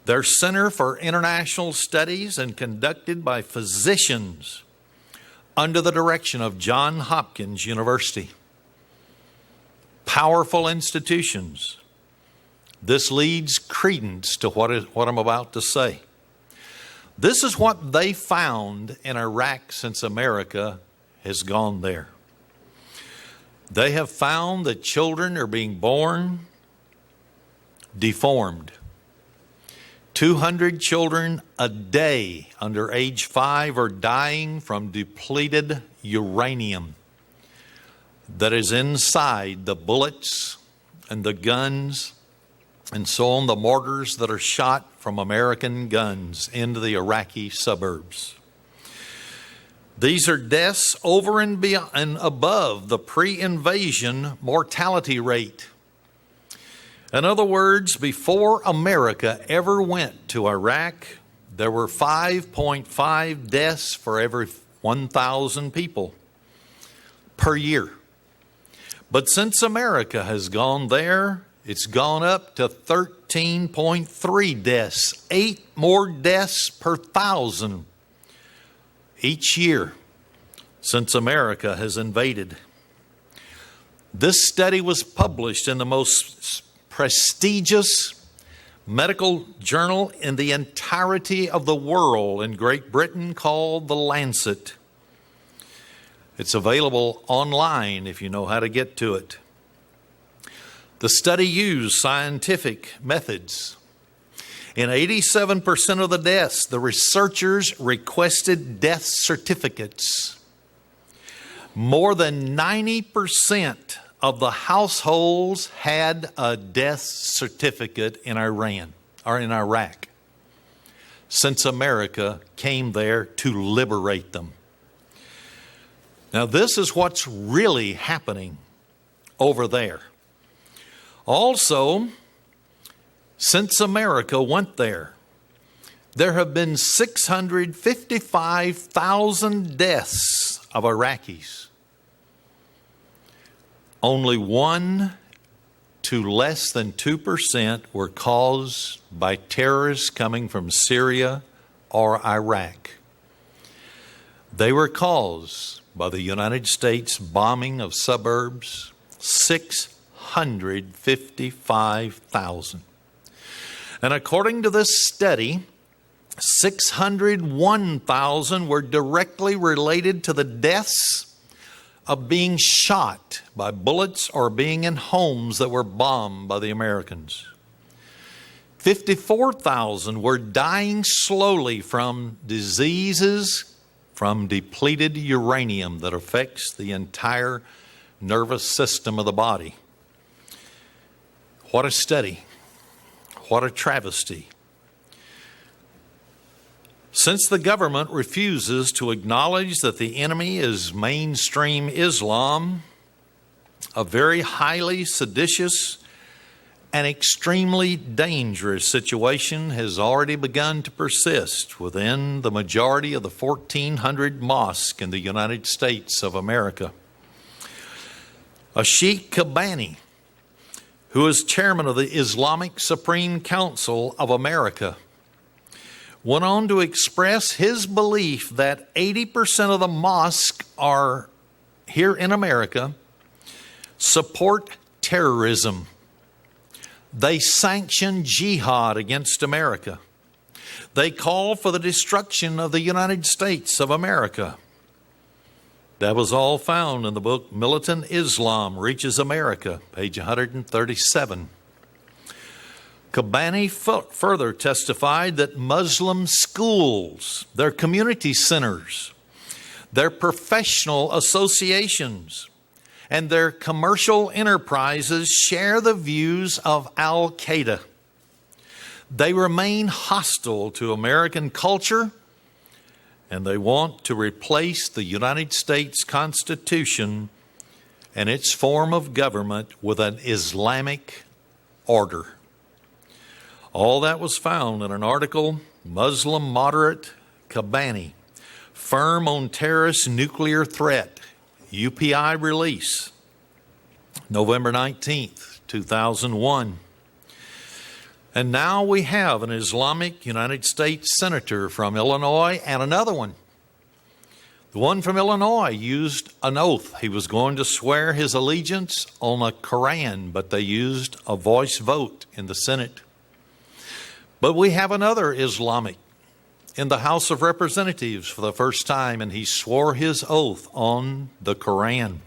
Their Center for International Studies, and conducted by physicians under the direction of Johns Hopkins University. Powerful institutions. This leads credence to what I'm about to say. This is what they found in Iraq since America has gone there. They have found that children are being born deformed. 200 children a day under age 5 are dying from depleted uranium that is inside the bullets and the guns and so on, the mortars that are shot from American guns into the Iraqi suburbs. These are deaths over and beyond and above the pre-invasion mortality rate. In other words, before America ever went to Iraq, there were 5.5 deaths for every 1,000 people per year. But since America has gone there, it's gone up to 13.3 deaths, 8 more deaths per 1,000 each year since America has invaded. This study was published in the most prestigious medical journal in the entirety of the world in Great Britain, called The Lancet. It's available online if you know how to get to it. The study used scientific methods. In 87% of the deaths, the researchers requested death certificates. More than 90% of the households had a death certificate in Iran or in Iraq since America came there to liberate them. Now, this is what's really happening over there. Also, since America went there, there have been 655,000 deaths of Iraqis. Only 1 to less than 2% were caused by terrorists coming from Syria or Iraq. They were caused by the United States bombing of suburbs, 655,000. And according to this study, 601,000 were directly related to the deaths of being shot by bullets or being in homes that were bombed by the Americans. 54,000 were dying slowly from diseases from depleted uranium that affects the entire nervous system of the body. What a study. What a travesty. Since the government refuses to acknowledge that the enemy is mainstream Islam, a very highly seditious and extremely dangerous situation has already begun to persist within the majority of the 1,400 mosques in the United States of America. A Sheikh Kabani, who is chairman of the Islamic Supreme Council of America, went on to express his belief that 80% of the mosques are here in America support terrorism. They sanction jihad against America. They call for the destruction of the United States of America. That was all found in the book Militant Islam Reaches America, page 137. Kobani further testified that Muslim schools, their community centers, their professional associations, and their commercial enterprises share the views of Al-Qaeda. They remain hostile to American culture, and they want to replace the United States Constitution and its form of government with an Islamic order. All that was found in an article, Muslim Moderate Kobani, Firm on Terrorist Nuclear Threat, UPI release, November 19th, 2001. And now we have an Islamic United States senator from Illinois and another one. The one from Illinois used an oath. He was going to swear his allegiance on a Quran, but they used a voice vote in the Senate. But we have another Islamic in the House of Representatives for the first time, and he swore his oath on the Quran.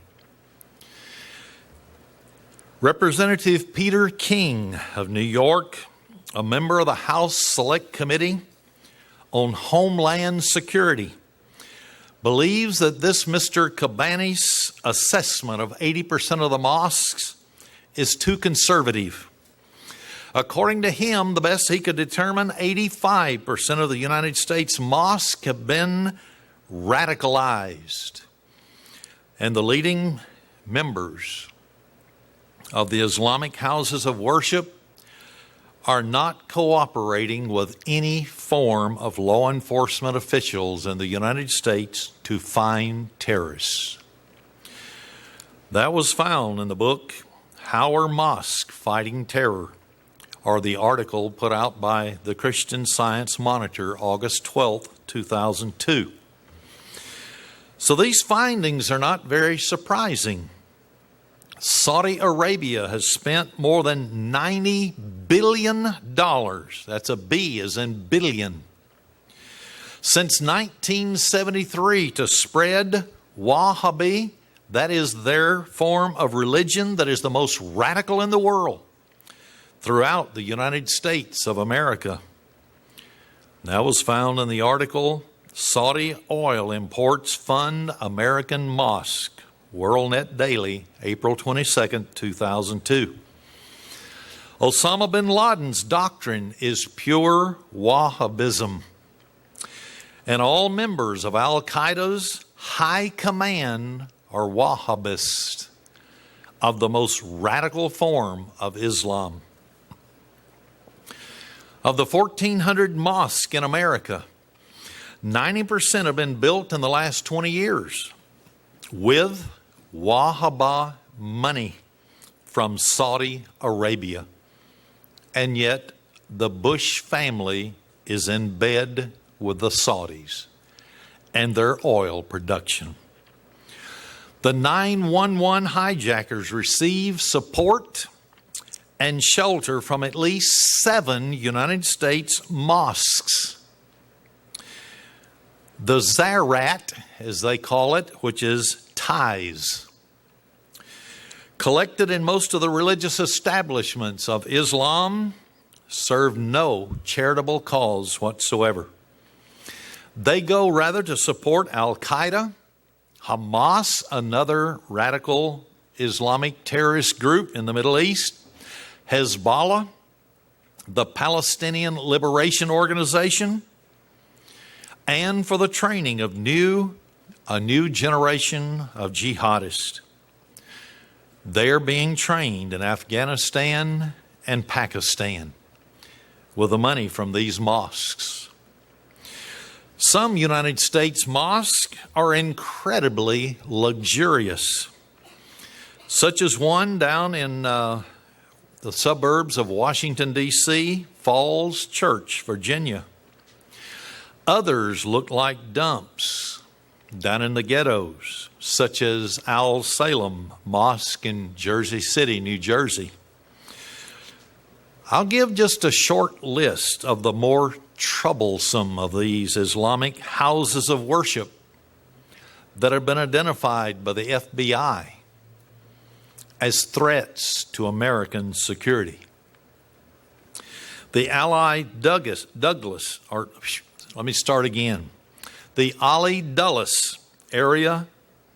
Representative Peter King of New York, a member of the House Select Committee on Homeland Security, believes that this Mr. Kobani's assessment of 80% of the mosques is too conservative. According to him, the best he could determine, 85% of the United States mosques have been radicalized. And the leading members of the Islamic houses of worship are not cooperating with any form of law enforcement officials in the United States to find terrorists. That was found in the book, How Are Mosques Fighting Terror? Or the article put out by the Christian Science Monitor, August 12th, 2002. So these findings are not very surprising. Saudi Arabia has spent more than $90 billion. That's a B as in billion. Since 1973 to spread Wahhabi, that is their form of religion that is the most radical in the world, throughout the United States of America. That was found in the article, Saudi Oil Imports Fund American Mosque, WorldNet Daily, April 22nd, 2002. Osama bin Laden's doctrine is pure Wahhabism, and all members of Al-Qaeda's high command are Wahhabists of the most radical form of Islam. Of the 1,400 mosques in America, 90% have been built in the last 20 years with Wahhabah money from Saudi Arabia. And yet the Bush family is in bed with the Saudis and their oil production. The 911 hijackers receive support and shelter from at least 7 United States mosques. The Zarat, as they call it, which is tithes, collected in most of the religious establishments of Islam, serve no charitable cause whatsoever. They go rather to support Al-Qaeda, Hamas, another radical Islamic terrorist group in the Middle East, Hezbollah, the Palestinian Liberation Organization, and for the training of a new generation of jihadists. They are being trained in Afghanistan and Pakistan with the money from these mosques. Some United States mosques are incredibly luxurious, such as one down in the suburbs of Washington, D.C., Falls Church, Virginia. Others look like dumps down in the ghettos, such as Al Salem Mosque in Jersey City, New Jersey. I'll give just a short list of the more troublesome of these Islamic houses of worship that have been identified by the FBI as threats to American security. The Ali Dulles, the Ali Dulles Area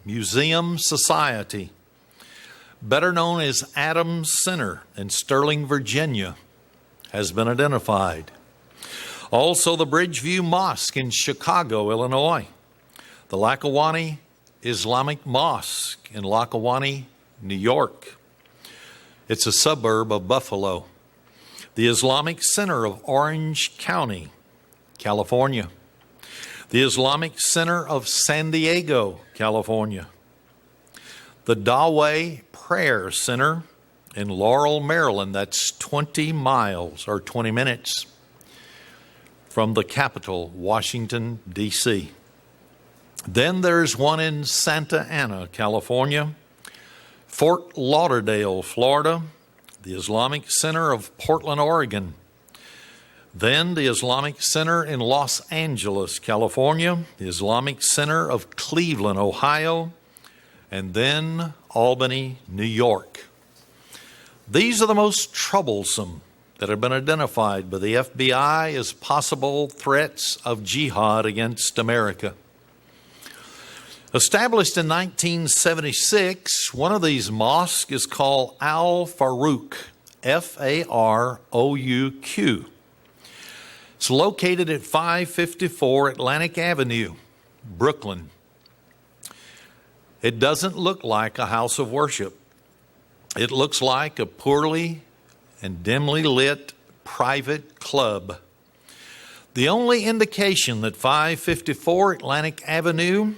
Museum Society, better known as Adams Center in Sterling, Virginia, has been identified. Also, the Bridgeview Mosque in Chicago, Illinois, the Lackawanna Islamic Mosque in Lackawanna, New York. It's a suburb of Buffalo. The Islamic Center of Orange County, California. The Islamic Center of San Diego, California. The Daweh Prayer Center in Laurel, Maryland. That's 20 miles or 20 minutes from the capital, Washington, D.C. Then there's one in Santa Ana, California. Fort Lauderdale, Florida. The Islamic Center of Portland, Oregon. Then the Islamic Center in Los Angeles, California. The Islamic Center of Cleveland, Ohio. And then Albany, New York. These are the most troublesome that have been identified by the FBI as possible threats of jihad against America. Established in 1976, one of these mosques is called Al-Farouq, F-A-R-O-U-Q. It's located at 554 Atlantic Avenue, Brooklyn. It doesn't look like a house of worship. It looks like a poorly and dimly lit private club. The only indication that 554 Atlantic Avenue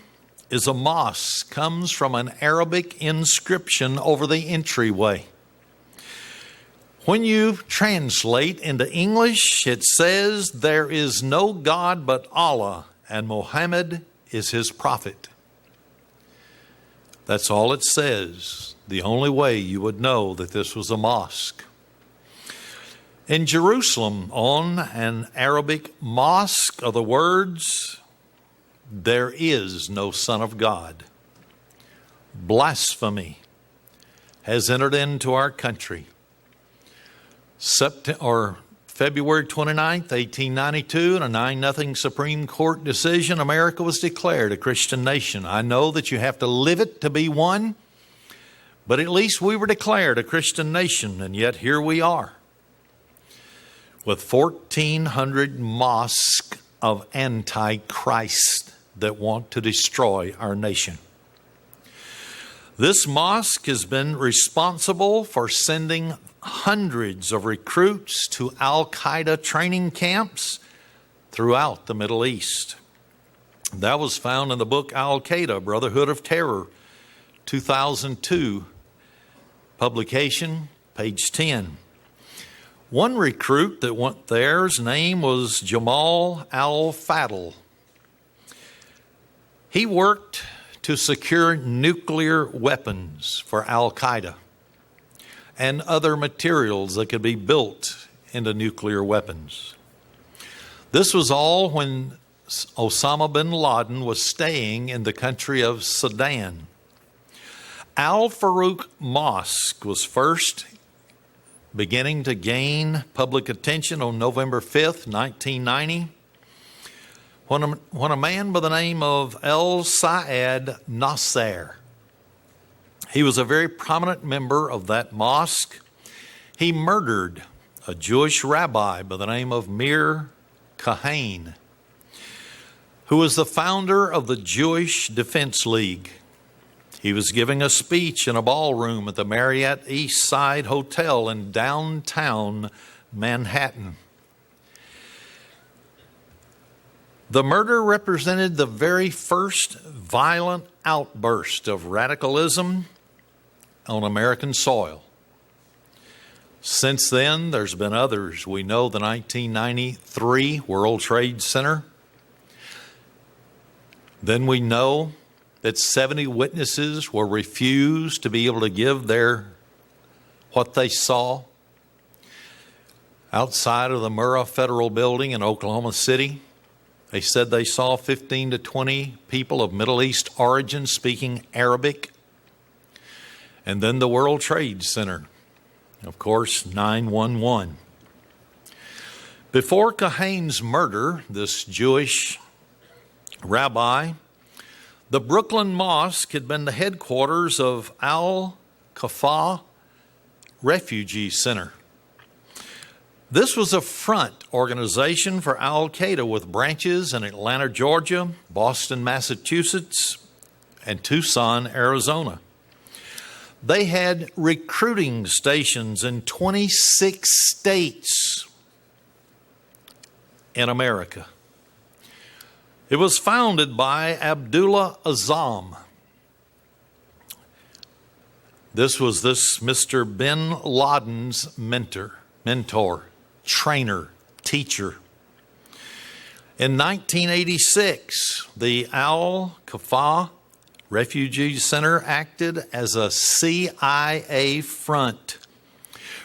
is a mosque comes from an Arabic inscription over the entryway. When you translate into English, it says, "There is no God but Allah, and Muhammad is his prophet." That's all it says. The only way you would know that this was a mosque. In Jerusalem, on an Arabic mosque are the words, "There is no Son of God." Blasphemy has entered into our country. February 29th, 1892, in a 9-0 Supreme Court decision, America was declared a Christian nation. I know that you have to live it to be one, but at least we were declared a Christian nation, and yet here we are with 1,400 mosques of Antichrist that want to destroy our nation. This mosque has been responsible for sending hundreds of recruits to Al-Qaeda training camps throughout the Middle East. That was found in the book Al-Qaeda, Brotherhood of Terror, 2002 publication, page 10. One recruit that went there, his name was Jamal al-Fadl. He worked to secure nuclear weapons for Al-Qaeda and other materials that could be built into nuclear weapons. This was all when Osama bin Laden was staying in the country of Sudan. Al-Farouq Mosque was first beginning to gain public attention on November 5th, 1990, when a man by the name of El-Sayed Nasser, he was a very prominent member of that mosque. He murdered a Jewish rabbi by the name of Mir Kahane, who was the founder of the Jewish Defense League. He was giving a speech in a ballroom at the Marriott East Side Hotel in downtown Manhattan. The murder represented the very first violent outburst of radicalism on American soil. Since then, there's been others. We know the 1993 World Trade Center. Then we know that 70 witnesses were refused to be able to give what they saw. outside of the Murrah Federal Building in Oklahoma City. They said they saw 15 to 20 people of Middle East origin speaking Arabic. And then the World Trade Center. Of course, 9/11. Before Kahane's murder, this Jewish rabbi, the Brooklyn Mosque had been the headquarters of Al-Kafah Refugee Center. This was a front organization for Al-Qaeda with branches in Atlanta, Georgia, Boston, Massachusetts, and Tucson, Arizona. They had recruiting stations in 26 states in America. It was founded by Abdullah Azzam. This was Mr. bin Laden's mentor, trainer, teacher. In 1986, the Al-Kafah Refugee Center acted as a CIA front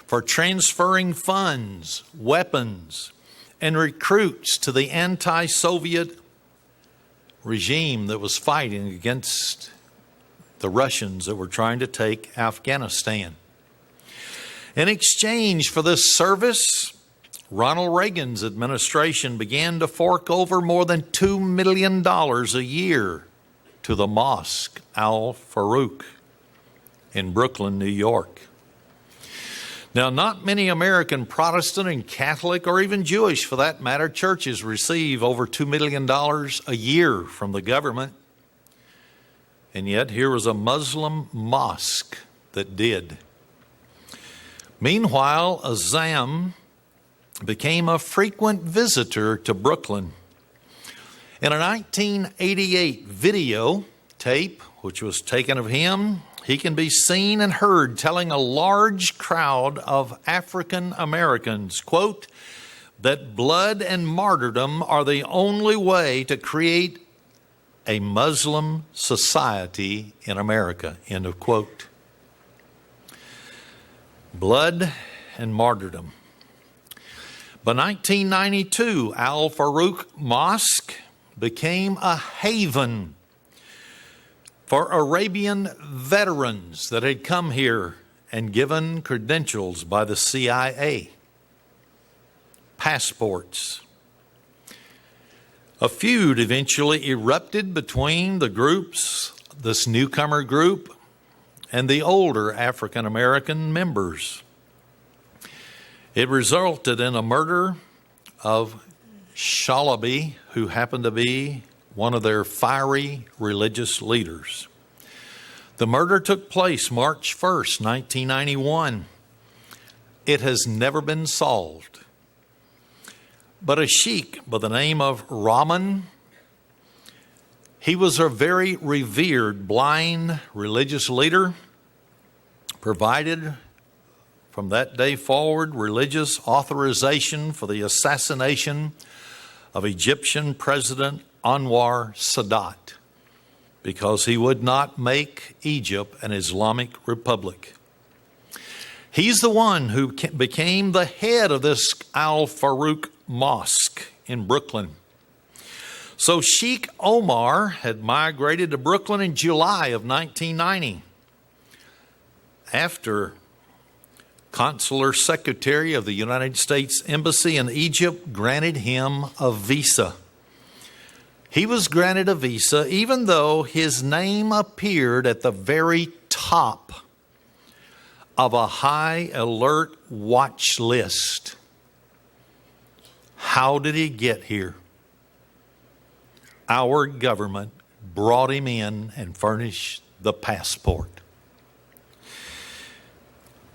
for transferring funds, weapons, and recruits to the anti-Soviet regime that was fighting against the Russians that were trying to take Afghanistan. In exchange for this service, Ronald Reagan's administration began to fork over more than $2 million a year to the mosque Al-Farouq in Brooklyn, New York. Now, not many American Protestant and Catholic, or even Jewish for that matter, churches receive over $2 million a year from the government. And yet here was a Muslim mosque that did. Meanwhile, Azzam became a frequent visitor to Brooklyn. In a 1988 video tape, which was taken of him, he can be seen and heard telling a large crowd of African Americans, quote, that blood and martyrdom are the only way to create a Muslim society in America, end of quote. Blood and martyrdom. By 1992, Al-Farouq Mosque became a haven for Arabian veterans that had come here and given credentials by the CIA, passports. A feud eventually erupted between the groups, this newcomer group, and the older African American members. It resulted in a murder of Shalaby, who happened to be one of their fiery religious leaders. The murder took place March 1st, 1991. It has never been solved. But a sheikh by the name of Rahman, he was a very revered blind religious leader, provided from that day forward religious authorization for the assassination of Egyptian President Anwar Sadat because he would not make Egypt an Islamic republic. He's the one who became the head of this Al-Farouq Mosque in Brooklyn. So Sheikh Omar had migrated to Brooklyn in July of 1990 after Consular Secretary of the United States Embassy in Egypt granted him a visa. He was granted a visa even though his name appeared at the very top of a high alert watch list. How did he get here? Our government brought him in and furnished the passport.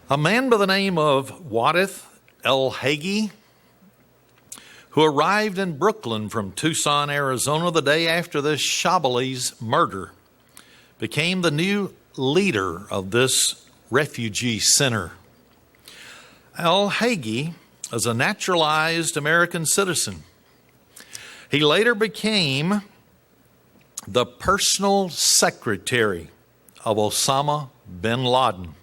A man by the name of Wadith El-Hagi, who arrived in Brooklyn from Tucson, Arizona the day after this Shabali's murder, became the new leader of this refugee center. El-Hagi is a naturalized American citizen. He later became the personal secretary of Osama bin Laden.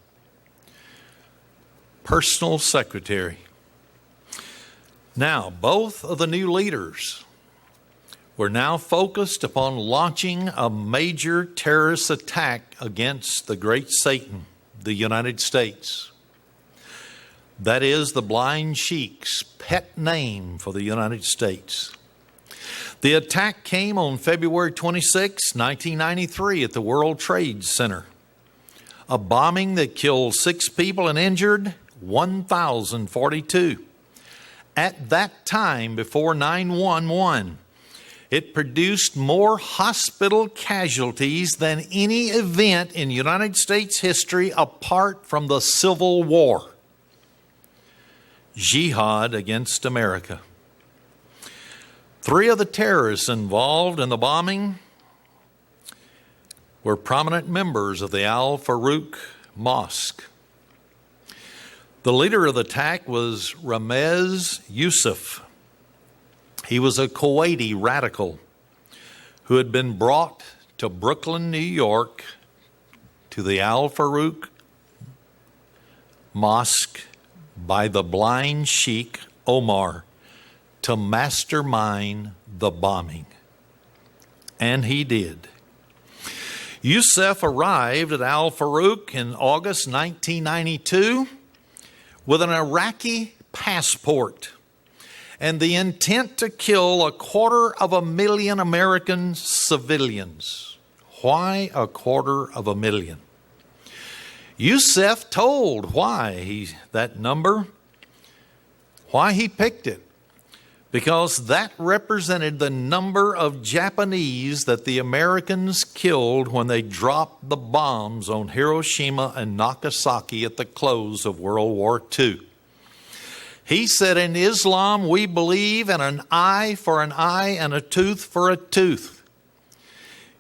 Personal secretary. Now, both of the new leaders were now focused upon launching a major terrorist attack against the great Satan, the United States. That is the blind sheik's pet name for the United States. The attack came on February 26, 1993 at the World Trade Center. A bombing that killed 6 people and injured 1,042. At that time, before 9/11, it produced more hospital casualties than any event in United States history apart from the Civil War. Jihad against America. 3 of the terrorists involved in the bombing were prominent members of the Al Farouk Mosque. The leader of the attack was Ramez Youssef. He was a Kuwaiti radical who had been brought to Brooklyn, New York, to the Al Farouk Mosque by the blind Sheikh Omar to mastermind the bombing. And he did. Youssef arrived at Al Farouk in August 1992 with an Iraqi passport and the intent to kill 250,000 American civilians. Why 250,000? Youssef told why that number, why he picked it. Because that represented the number of Japanese that the Americans killed when they dropped the bombs on Hiroshima and Nagasaki at the close of World War II. He said, in Islam, we believe in an eye for an eye and a tooth for a tooth.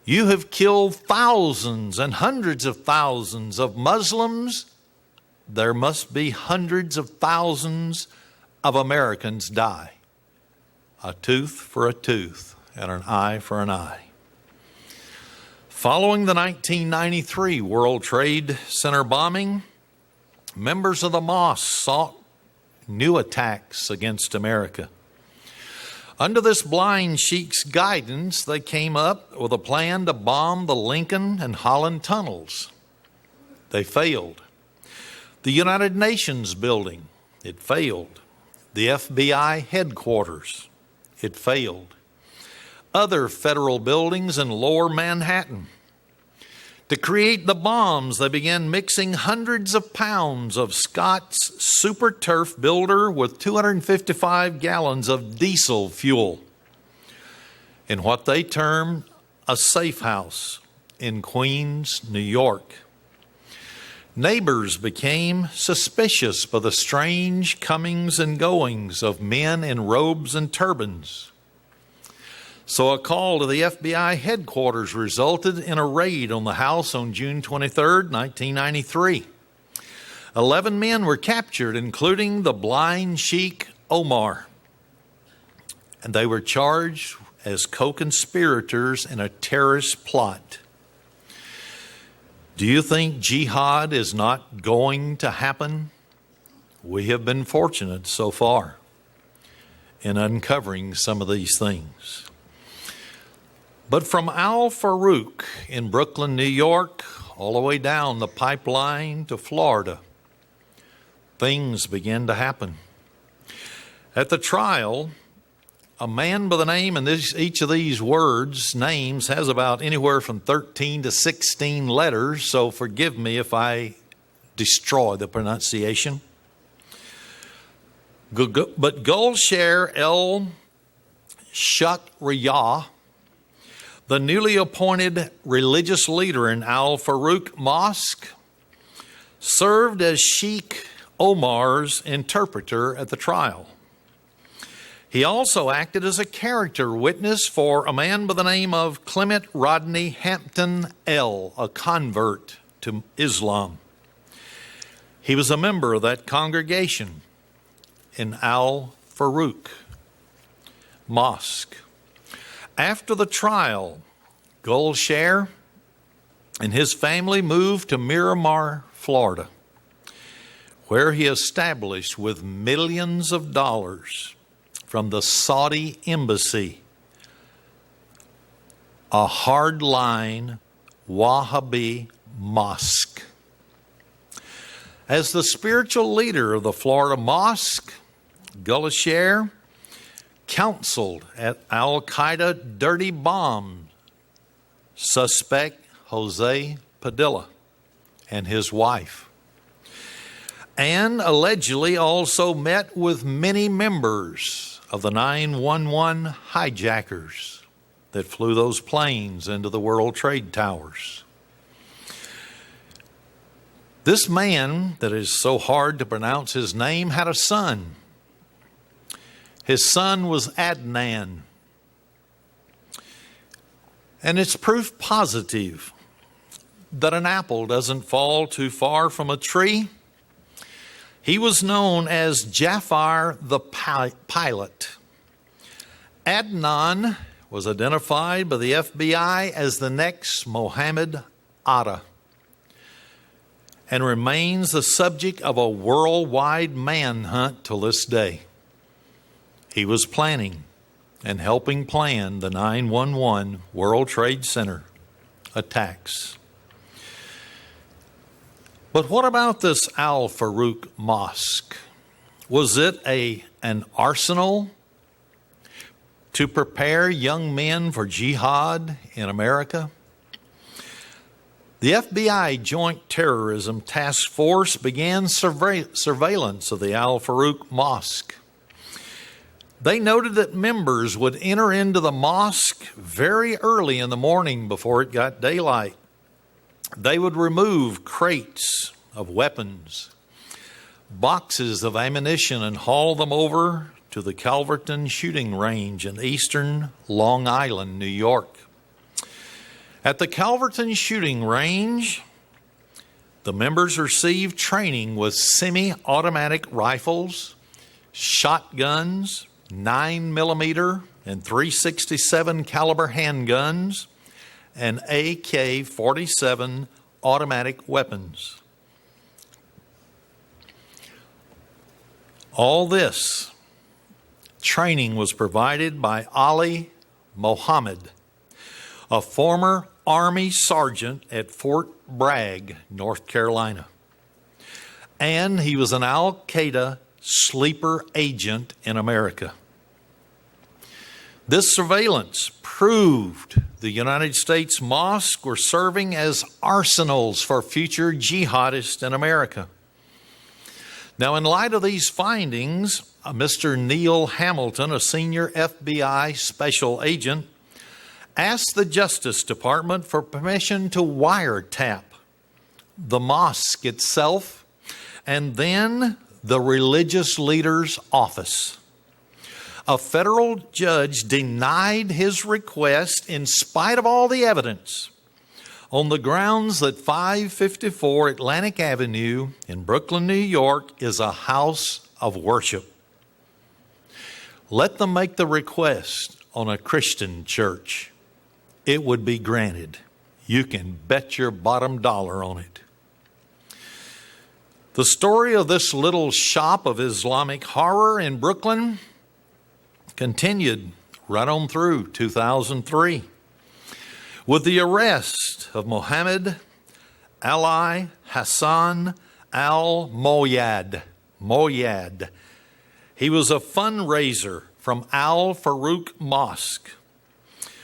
You have killed thousands and hundreds of thousands of Muslims. There must be hundreds of thousands of Americans die. A tooth for a tooth and an eye for an eye. Following the 1993 World Trade Center bombing, members of the mosque sought new attacks against America. Under this blind sheik's guidance, they came up with a plan to bomb the Lincoln and Holland tunnels. They failed. The United Nations building, it failed. The FBI headquarters, it failed. Other federal buildings in lower Manhattan. To create the bombs, they began mixing hundreds of pounds of Scott's Super Turf Builder with 255 gallons of diesel fuel in what they termed a safe house in Queens, New York. Neighbors became suspicious by the strange comings and goings of men in robes and turbans. So a call to the FBI headquarters resulted in a raid on the house on June 23, 1993. 11 men were captured, including the blind Sheikh Omar. And they were charged as co-conspirators in a terrorist plot. Do you think jihad is not going to happen? We have been fortunate so far in uncovering some of these things. But from Al Farouk in Brooklyn, New York, all the way down the pipeline to Florida, things began to happen. At the trial, a man by the name, and each of these names has about anywhere from 13 to 16 letters, so forgive me if I destroy the pronunciation. But Gulsher El Shakriyah, the newly appointed religious leader in Al Farouk Mosque, served as Sheikh Omar's interpreter at the trial. He also acted as a character witness for a man by the name of Clement Rodney Hampton L., a convert to Islam. He was a member of that congregation in Al Farouk Mosque. After the trial, Gulsher and his family moved to Miramar, Florida, where he established with millions of dollars from the Saudi embassy, a hardline Wahhabi mosque. As the spiritual leader of the Florida mosque, Gulasher counseled at Al-Qaeda dirty bomb suspect Jose Padilla and his wife, and allegedly also met with many members of the 911 hijackers that flew those planes into the World Trade Towers. This man, that is so hard to pronounce his name, had a son. His son was Adnan. And it's proof positive that an apple doesn't fall too far from a tree. He was known as Jafar the Pilot. Adnan was identified by the FBI as the next Mohammed Atta and remains the subject of a worldwide manhunt till this day. He was planning and helping plan the 9/11 World Trade Center attacks. But what about this Al Farouk Mosque? Was it an arsenal to prepare young men for jihad in America? The FBI Joint Terrorism Task Force began surveillance of the Al Farouk Mosque. They noted that members would enter into the mosque very early in the morning before it got daylight. They would remove crates of weapons, boxes of ammunition, and haul them over to the Calverton shooting range in eastern Long Island, New York. At the Calverton shooting range, the members received training with semi-automatic rifles, shotguns, 9mm and .367 caliber handguns, and AK-47 automatic weapons. All this training was provided by Ali Mohammed, a former Army sergeant at Fort Bragg, North Carolina. And he was an Al-Qaeda sleeper agent in America. This surveillance proved the United States mosques were serving as arsenals for future jihadists in America. Now, in light of these findings, Mr. Neil Hamilton, a senior FBI special agent, asked the Justice Department for permission to wiretap the mosque itself and then the religious leader's office. A federal judge denied his request in spite of all the evidence on the grounds that 554 Atlantic Avenue in Brooklyn, New York is a house of worship. Let them make the request on a Christian church. It would be granted. You can bet your bottom dollar on it. The story of this little shop of Islamic horror in Brooklyn continued right on through 2003 with the arrest of Mohammed Ali Hassan al-Moyad. He was a fundraiser from Al Farouk Mosque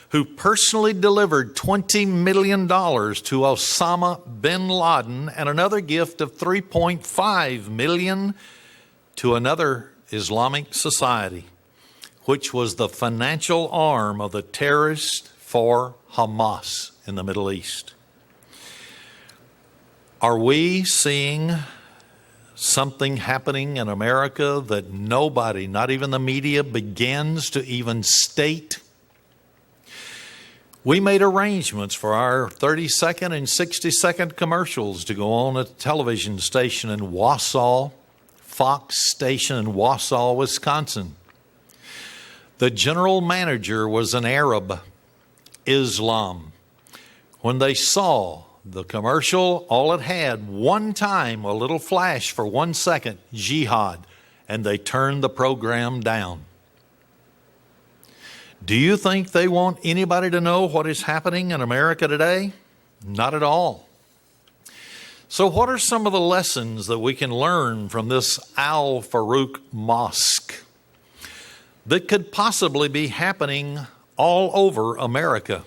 who personally delivered $20 million to Osama bin Laden and another gift of $3.5 million to another Islamic society, which was the financial arm of the terrorists for Hamas in the Middle East. Are we seeing something happening in America that nobody, not even the media, begins to even state? We made arrangements for our 30-second and 60-second commercials to go on a television station in Wausau, Fox station in Wausau, Wisconsin. The general manager was an Arab, Islam. When they saw the commercial, all it had one time, a little flash for 1 second, jihad, and they turned the program down. Do you think they want anybody to know what is happening in America today? Not at all. So what are some of the lessons that we can learn from this Al Farouk Mosque that could possibly be happening all over America?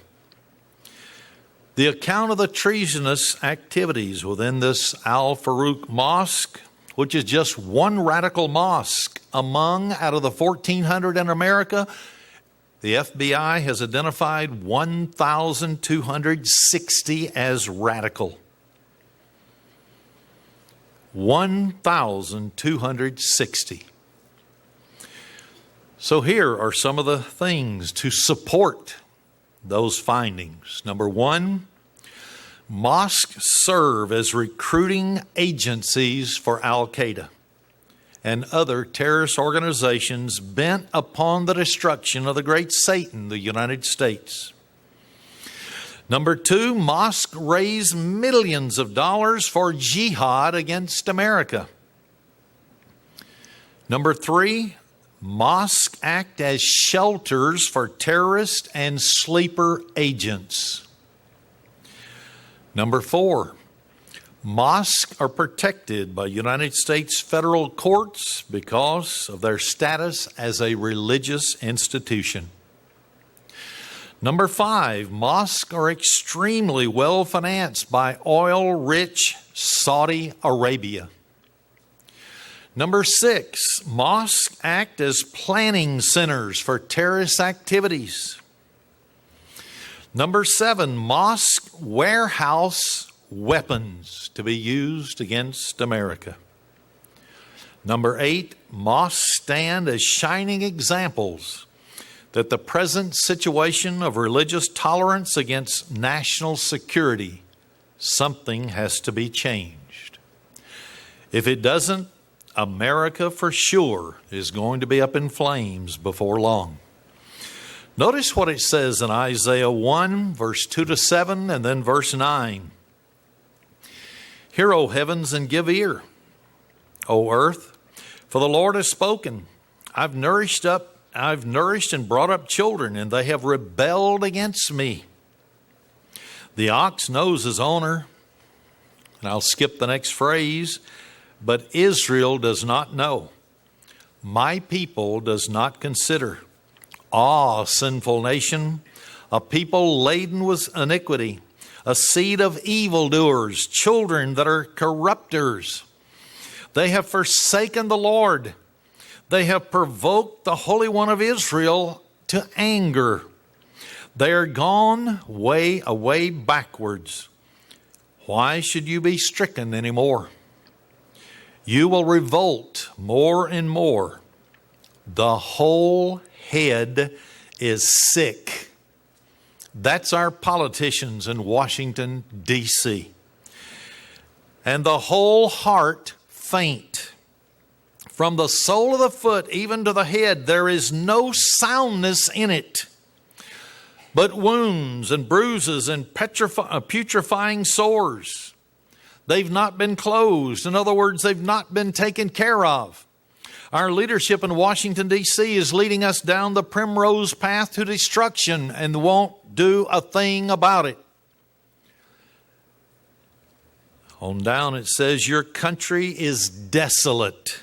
The account of the treasonous activities within this Al Farouk Mosque, which is just one radical mosque out of the 1,400 in America, the FBI has identified 1,260 as radical. 1,260. So here are some of the things to support those findings. Number one, mosques serve as recruiting agencies for Al-Qaeda and other terrorist organizations bent upon the destruction of the great Satan, the United States. Number two, mosques raise millions of dollars for jihad against America. Number three, mosques act as shelters for terrorists and sleeper agents. Number four, mosques are protected by United States federal courts because of their status as a religious institution. Number five, mosques are extremely well financed by oil-rich Saudi Arabia. Number six, mosques act as planning centers for terrorist activities. Number seven, mosques warehouse weapons to be used against America. Number eight, mosques stand as shining examples that the present situation of religious tolerance against national security, something has to be changed. If it doesn't, America for sure is going to be up in flames before long. Notice what it says in Isaiah 1, verse 2 to 7, and then verse 9. Hear, O heavens, and give ear, O earth, for the Lord has spoken. I've nourished and brought up children, and they have rebelled against me. The ox knows his owner, and I'll skip the next phrase, but Israel does not know. My people does not consider. Ah, sinful nation, a people laden with iniquity, a seed of evildoers, children that are corrupters. They have forsaken the Lord. They have provoked the Holy One of Israel to anger. They are gone away backwards. Why should you be stricken anymore? You will revolt more and more. The whole head is sick. That's our politicians in Washington, D.C. And the whole heart faint. From the sole of the foot even to the head, there is no soundness in it, but wounds and bruises and putrefying sores. They've not been closed. In other words, they've not been taken care of. Our leadership in Washington, D.C. is leading us down the primrose path to destruction and won't do a thing about it. On down it says, your country is desolate.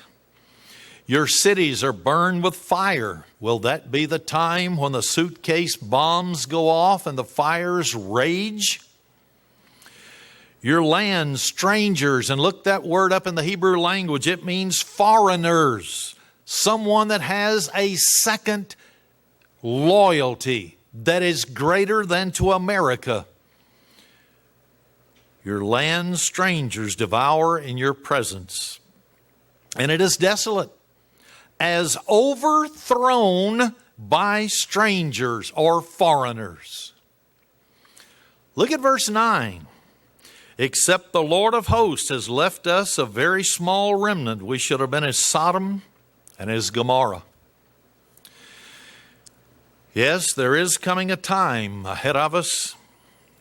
Your cities are burned with fire. Will that be the time when the suitcase bombs go off and the fires rage? Your land, strangers, and look that word up in the Hebrew language, it means foreigners, someone that has a second loyalty that is greater than to America. Your land, strangers devour in your presence, and it is desolate, as overthrown by strangers or foreigners. Look at verse 9. Except the Lord of hosts has left us a very small remnant, we should have been as Sodom and as Gomorrah. Yes, there is coming a time ahead of us.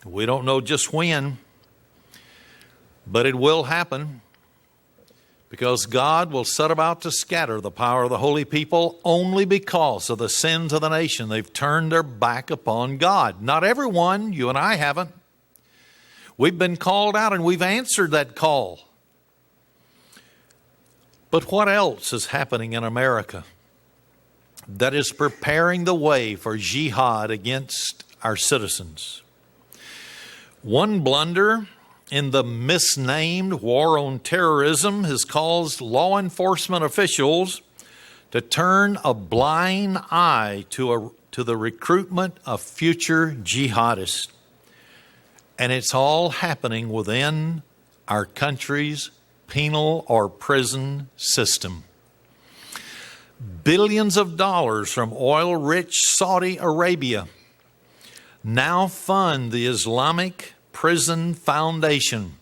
We don't know just when, but it will happen. because God will set about to scatter the power of the holy people only because of the sins of the nation. They've turned their back upon God. Not everyone, you and I haven't. We've been called out and we've answered that call. But what else is happening in America that is preparing the way for jihad against our citizens? One blunder in the misnamed war on terrorism has caused law enforcement officials to turn a blind eye to the recruitment of future jihadists. And it's all happening within our country's penal or prison system. Billions of dollars from oil-rich Saudi Arabia now fund the Islamic Prison Foundation,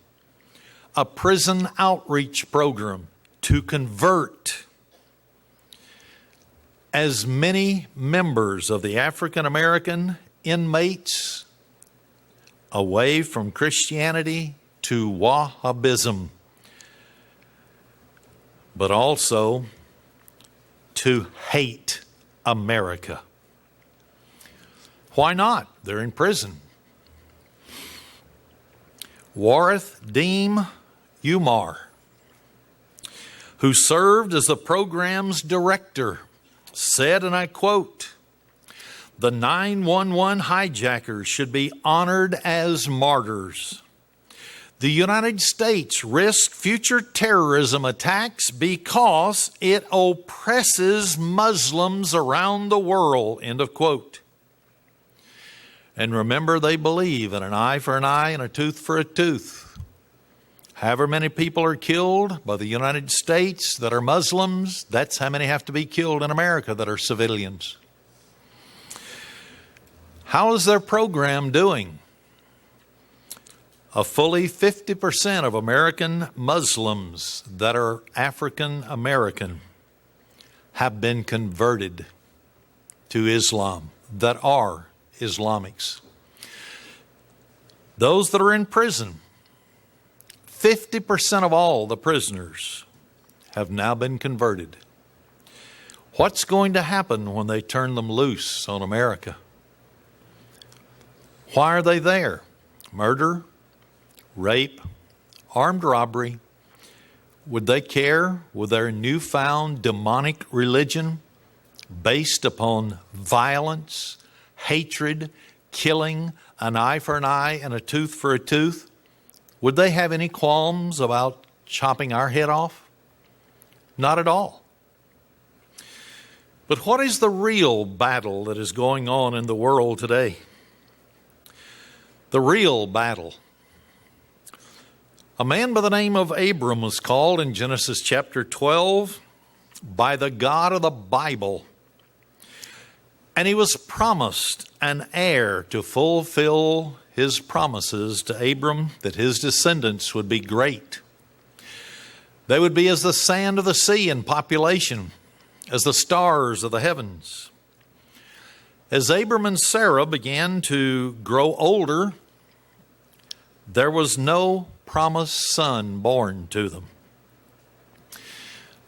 a prison outreach program to convert as many members of the African American inmates away from Christianity to Wahhabism, but also to hate America. Why not? They're in prison. Warith Deem Umar, who served as the program's director, said, and I quote, "The 911 hijackers should be honored as martyrs. The United States risks future terrorism attacks because it oppresses Muslims around the world," end of quote. And remember, they believe in an eye for an eye and a tooth for a tooth. However many people are killed by the United States that are Muslims, that's how many have to be killed in America that are civilians. How is their program doing? A fully 50% of American Muslims that are African American have been converted to Islam, that are Islamics. Those that are in prison, 50% of all the prisoners have now been converted. What's going to happen when they turn them loose on America? Why are they there? Murder, rape, armed robbery. Would they care with their newfound demonic religion based upon violence, hatred, killing, an eye for an eye and a tooth for a tooth? Would they have any qualms about chopping our head off? Not at all. But what is the real battle that is going on in the world today? The real battle. A man by the name of Abram was called in Genesis chapter 12 by the God of the Bible. And he was promised an heir to fulfill his promises to Abram that his descendants would be great. They would be as the sand of the sea in population, as the stars of the heavens. As Abram and Sarah began to grow older, there was no promised son born to them.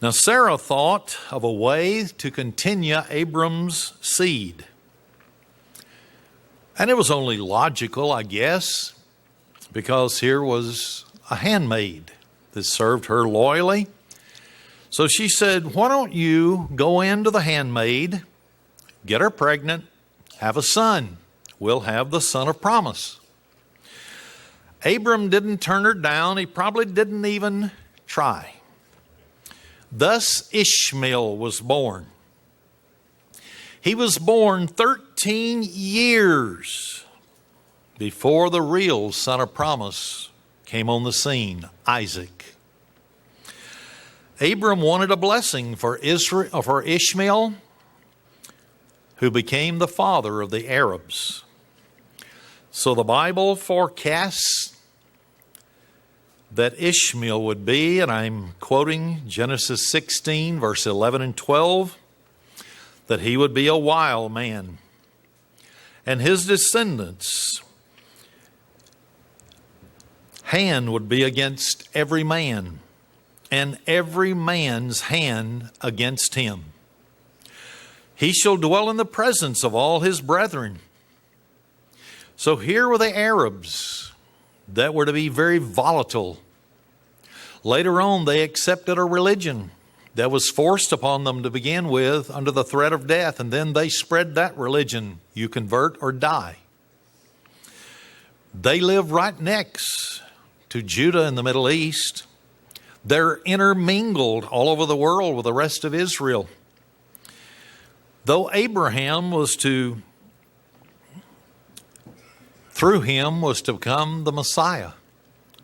Now, Sarah thought of a way to continue Abram's seed. And it was only logical, I guess, because here was a handmaid that served her loyally. So she said, "Why don't you go into the handmaid, get her pregnant, have a son. We'll have the son of promise." Abram didn't turn her down. He probably didn't even try. Thus Ishmael was born. He was born 13 years before the real son of promise came on the scene, Isaac. Abram wanted a blessing for Ishmael, who became the father of the Arabs. So the Bible forecasts that Ishmael would be, and I'm quoting Genesis 16, verse 11 and 12, that he would be a wild man. And his descendants' hand would be against every man, and every man's hand against him. He shall dwell in the presence of all his brethren. So here were the Arabs that were to be very volatile. Later on, they accepted a religion that was forced upon them to begin with under the threat of death, and then they spread that religion. You convert or die. They live right next to Judah in the Middle East. They're intermingled all over the world with the rest of Israel. Though Abraham was through him was to become the Messiah,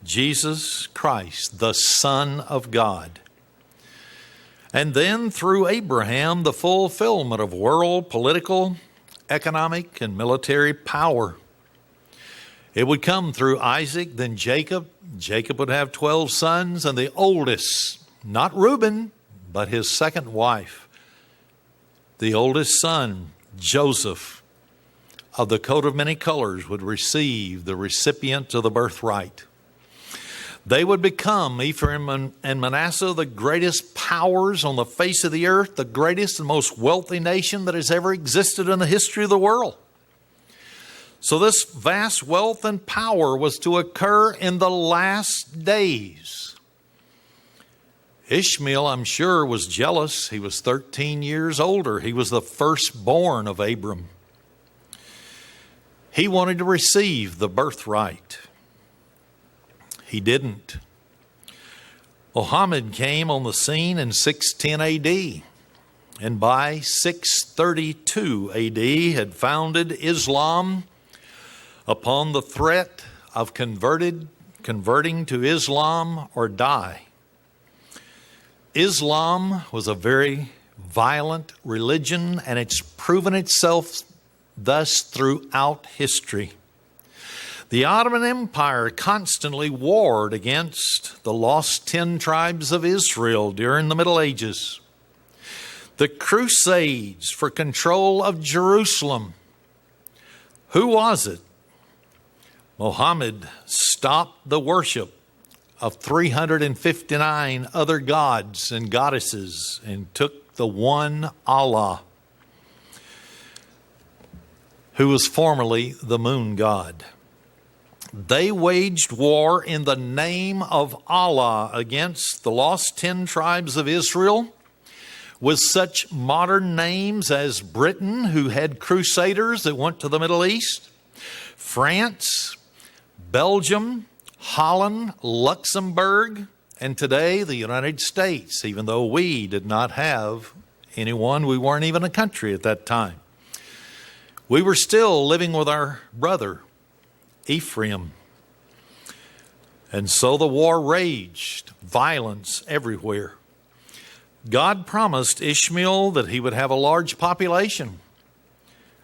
Jesus Christ, the Son of God. And then through Abraham, the fulfillment of world political, economic, and military power. It would come through Isaac, then Jacob. Jacob would have 12 sons, and the oldest, not Reuben, but his second wife, the oldest son, Joseph, of the coat of many colors, would receive the recipient of the birthright. They would become, Ephraim and Manasseh, the greatest powers on the face of the earth, the greatest and most wealthy nation that has ever existed in the history of the world. So this vast wealth and power was to occur in the last days. Ishmael, I'm sure, was jealous. He was 13 years older. He was the firstborn of Abram. He wanted to receive the birthright. He didn't. Muhammad came on the scene in 610 AD, and by 632 AD had founded Islam upon the threat of converting to Islam or die. Islam was a very violent religion, and it's proven itself thus throughout history. The Ottoman Empire constantly warred against the lost 10 tribes of Israel during the Middle Ages. The Crusades for control of Jerusalem. Who was it? Muhammad stopped the worship of 359 other gods and goddesses and took the one Allah, who was formerly the moon god. They waged war in the name of Allah against the lost 10 tribes of Israel with such modern names as Britain, who had crusaders that went to the Middle East, France, Belgium, Holland, Luxembourg, and today the United States, even though we did not have anyone, we weren't even a country at that time. We were still living with our brother, Ephraim. And so the war raged, violence everywhere. God promised Ishmael that he would have a large population,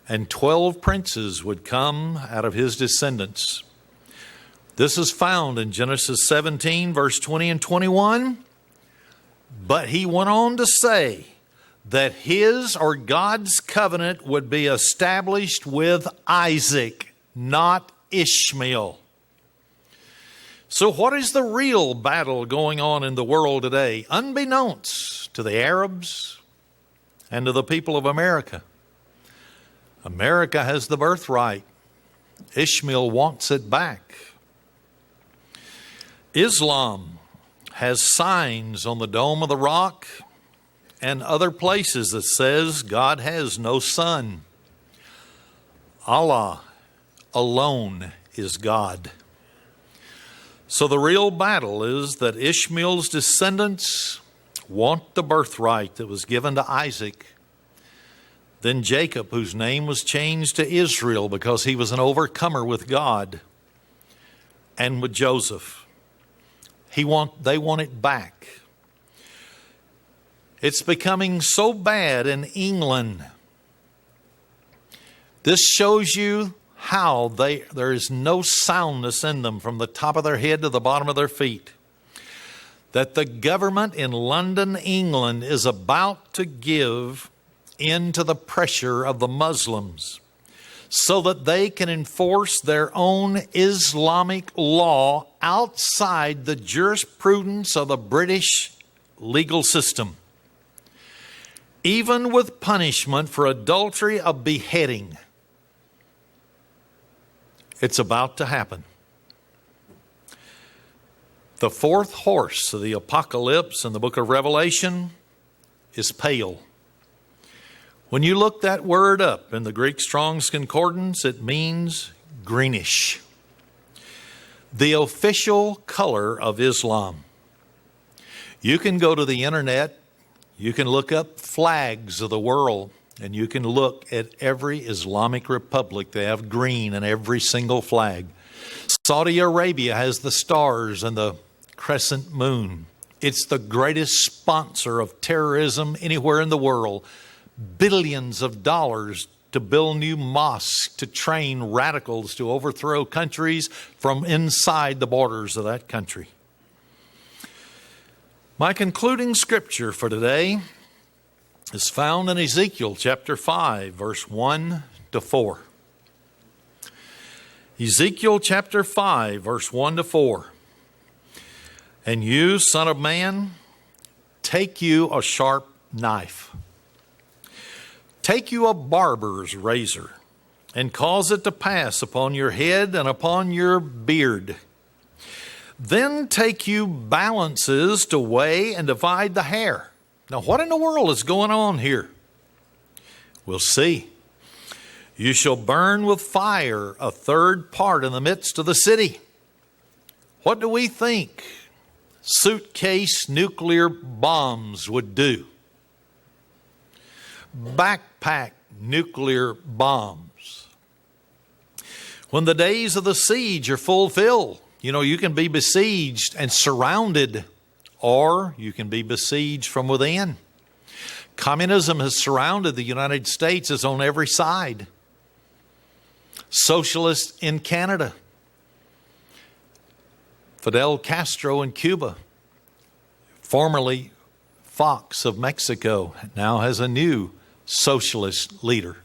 and 12 princes would come out of his descendants. This is found in Genesis 17, verse 20 and 21. But he went on to say that his or God's covenant would be established with Isaac, not Ishmael. So what is the real battle going on in the world today, unbeknownst to the Arabs and to the people of America? America has the birthright. Ishmael wants it back. Islam has signs on the Dome of the Rock and other places that says God has no son. Allah alone is God. So the real battle is that Ishmael's descendants want the birthright that was given to Isaac. Then Jacob, whose name was changed to Israel because he was an overcomer with God, and with Joseph. They want it back. It's becoming so bad in England. This shows you how there is no soundness in them from the top of their head to the bottom of their feet. That the government in London, England, is about to give in to the pressure of the Muslims. so that they can enforce their own Islamic law outside the jurisprudence of the British legal system, even with punishment for adultery of beheading. It's about to happen. The fourth horse of the apocalypse in the book of Revelation is pale. When you look that word up in the Greek Strong's Concordance, it means greenish. The official color of Islam. You can go to the internet, you can look up flags of the world, and you can look at every Islamic republic. They have green in every single flag. Saudi Arabia has the stars and the crescent moon. It's the greatest sponsor of terrorism anywhere in the world. Billions of dollars to build new mosques, to train radicals to overthrow countries from inside the borders of that country. My concluding scripture for today is found in Ezekiel chapter 5, verse 1 to 4. Ezekiel chapter 5, verse 1 to 4. And you, son of man, take you a sharp knife. Take you a barber's razor, and cause it to pass upon your head and upon your beard. Then take you balances to weigh and divide the hair. Now, what in the world is going on here? We'll see. You shall burn with fire a third part in the midst of the city. What do we think suitcase nuclear bombs would do? Backpack nuclear bombs. When the days of the siege are fulfilled, you can be besieged and surrounded, or you can be besieged from within. Communism has surrounded the United States. It's on every side. Socialists in Canada. Fidel Castro in Cuba, formerly Fox of Mexico, now has a new socialist leader.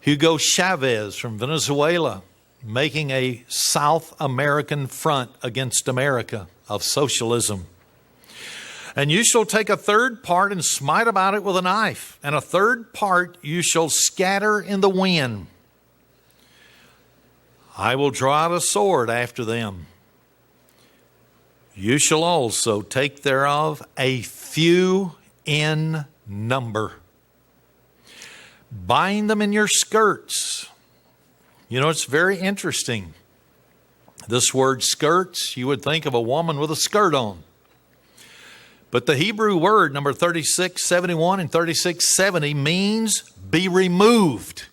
Hugo Chavez from Venezuela, making a South American front against America of socialism. And you shall take a third part and smite about it with a knife, and a third part you shall scatter in the wind. I will draw out a sword after them. You shall also take thereof a few in number. Bind them in your skirts. It's very interesting. This word skirts, you would think of a woman with a skirt on. But the Hebrew word number 3671 and 3670 means be removed.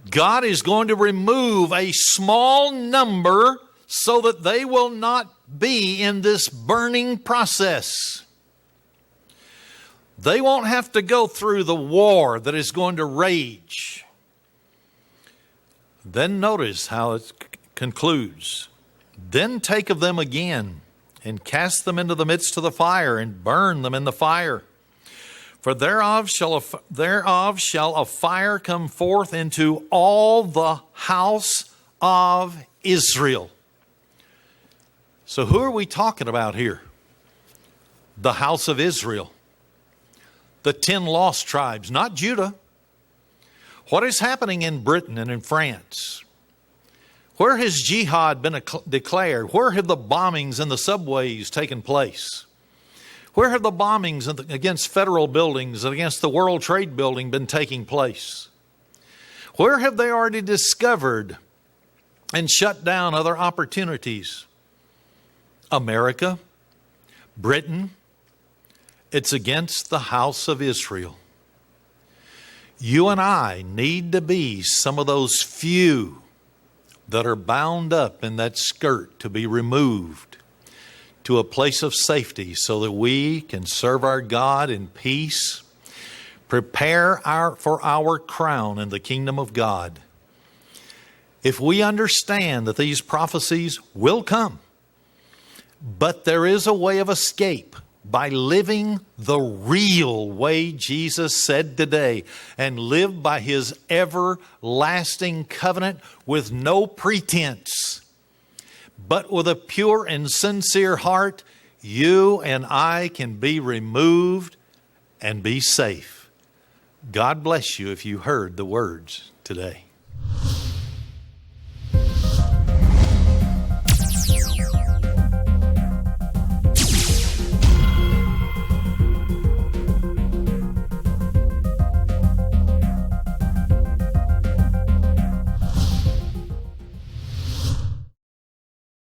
God is going to remove a small number so that they will not be in this burning process. They won't have to go through the war that is going to rage. Then notice how it concludes. Then take of them again and cast them into the midst of the fire and burn them in the fire. For thereof shall a fire come forth into all the house of Israel. So who are we talking about here? The house of Israel. The 10 lost tribes, not Judah. What is happening in Britain and in France? Where has jihad been declared? Where have the bombings in the subways taken place? Where have the bombings against federal buildings and against the World Trade Building been taking place? Where have they already discovered and shut down other opportunities? America, Britain. It's against the house of Israel. You and I need to be some of those few that are bound up in that skirt to be removed to a place of safety so that we can serve our God in peace, prepare for our crown in the kingdom of God. If we understand that these prophecies will come, but there is a way of escape, by living the real way Jesus said today and live by His everlasting covenant with no pretense, but with a pure and sincere heart, you and I can be removed and be safe. God bless you if you heard the words today.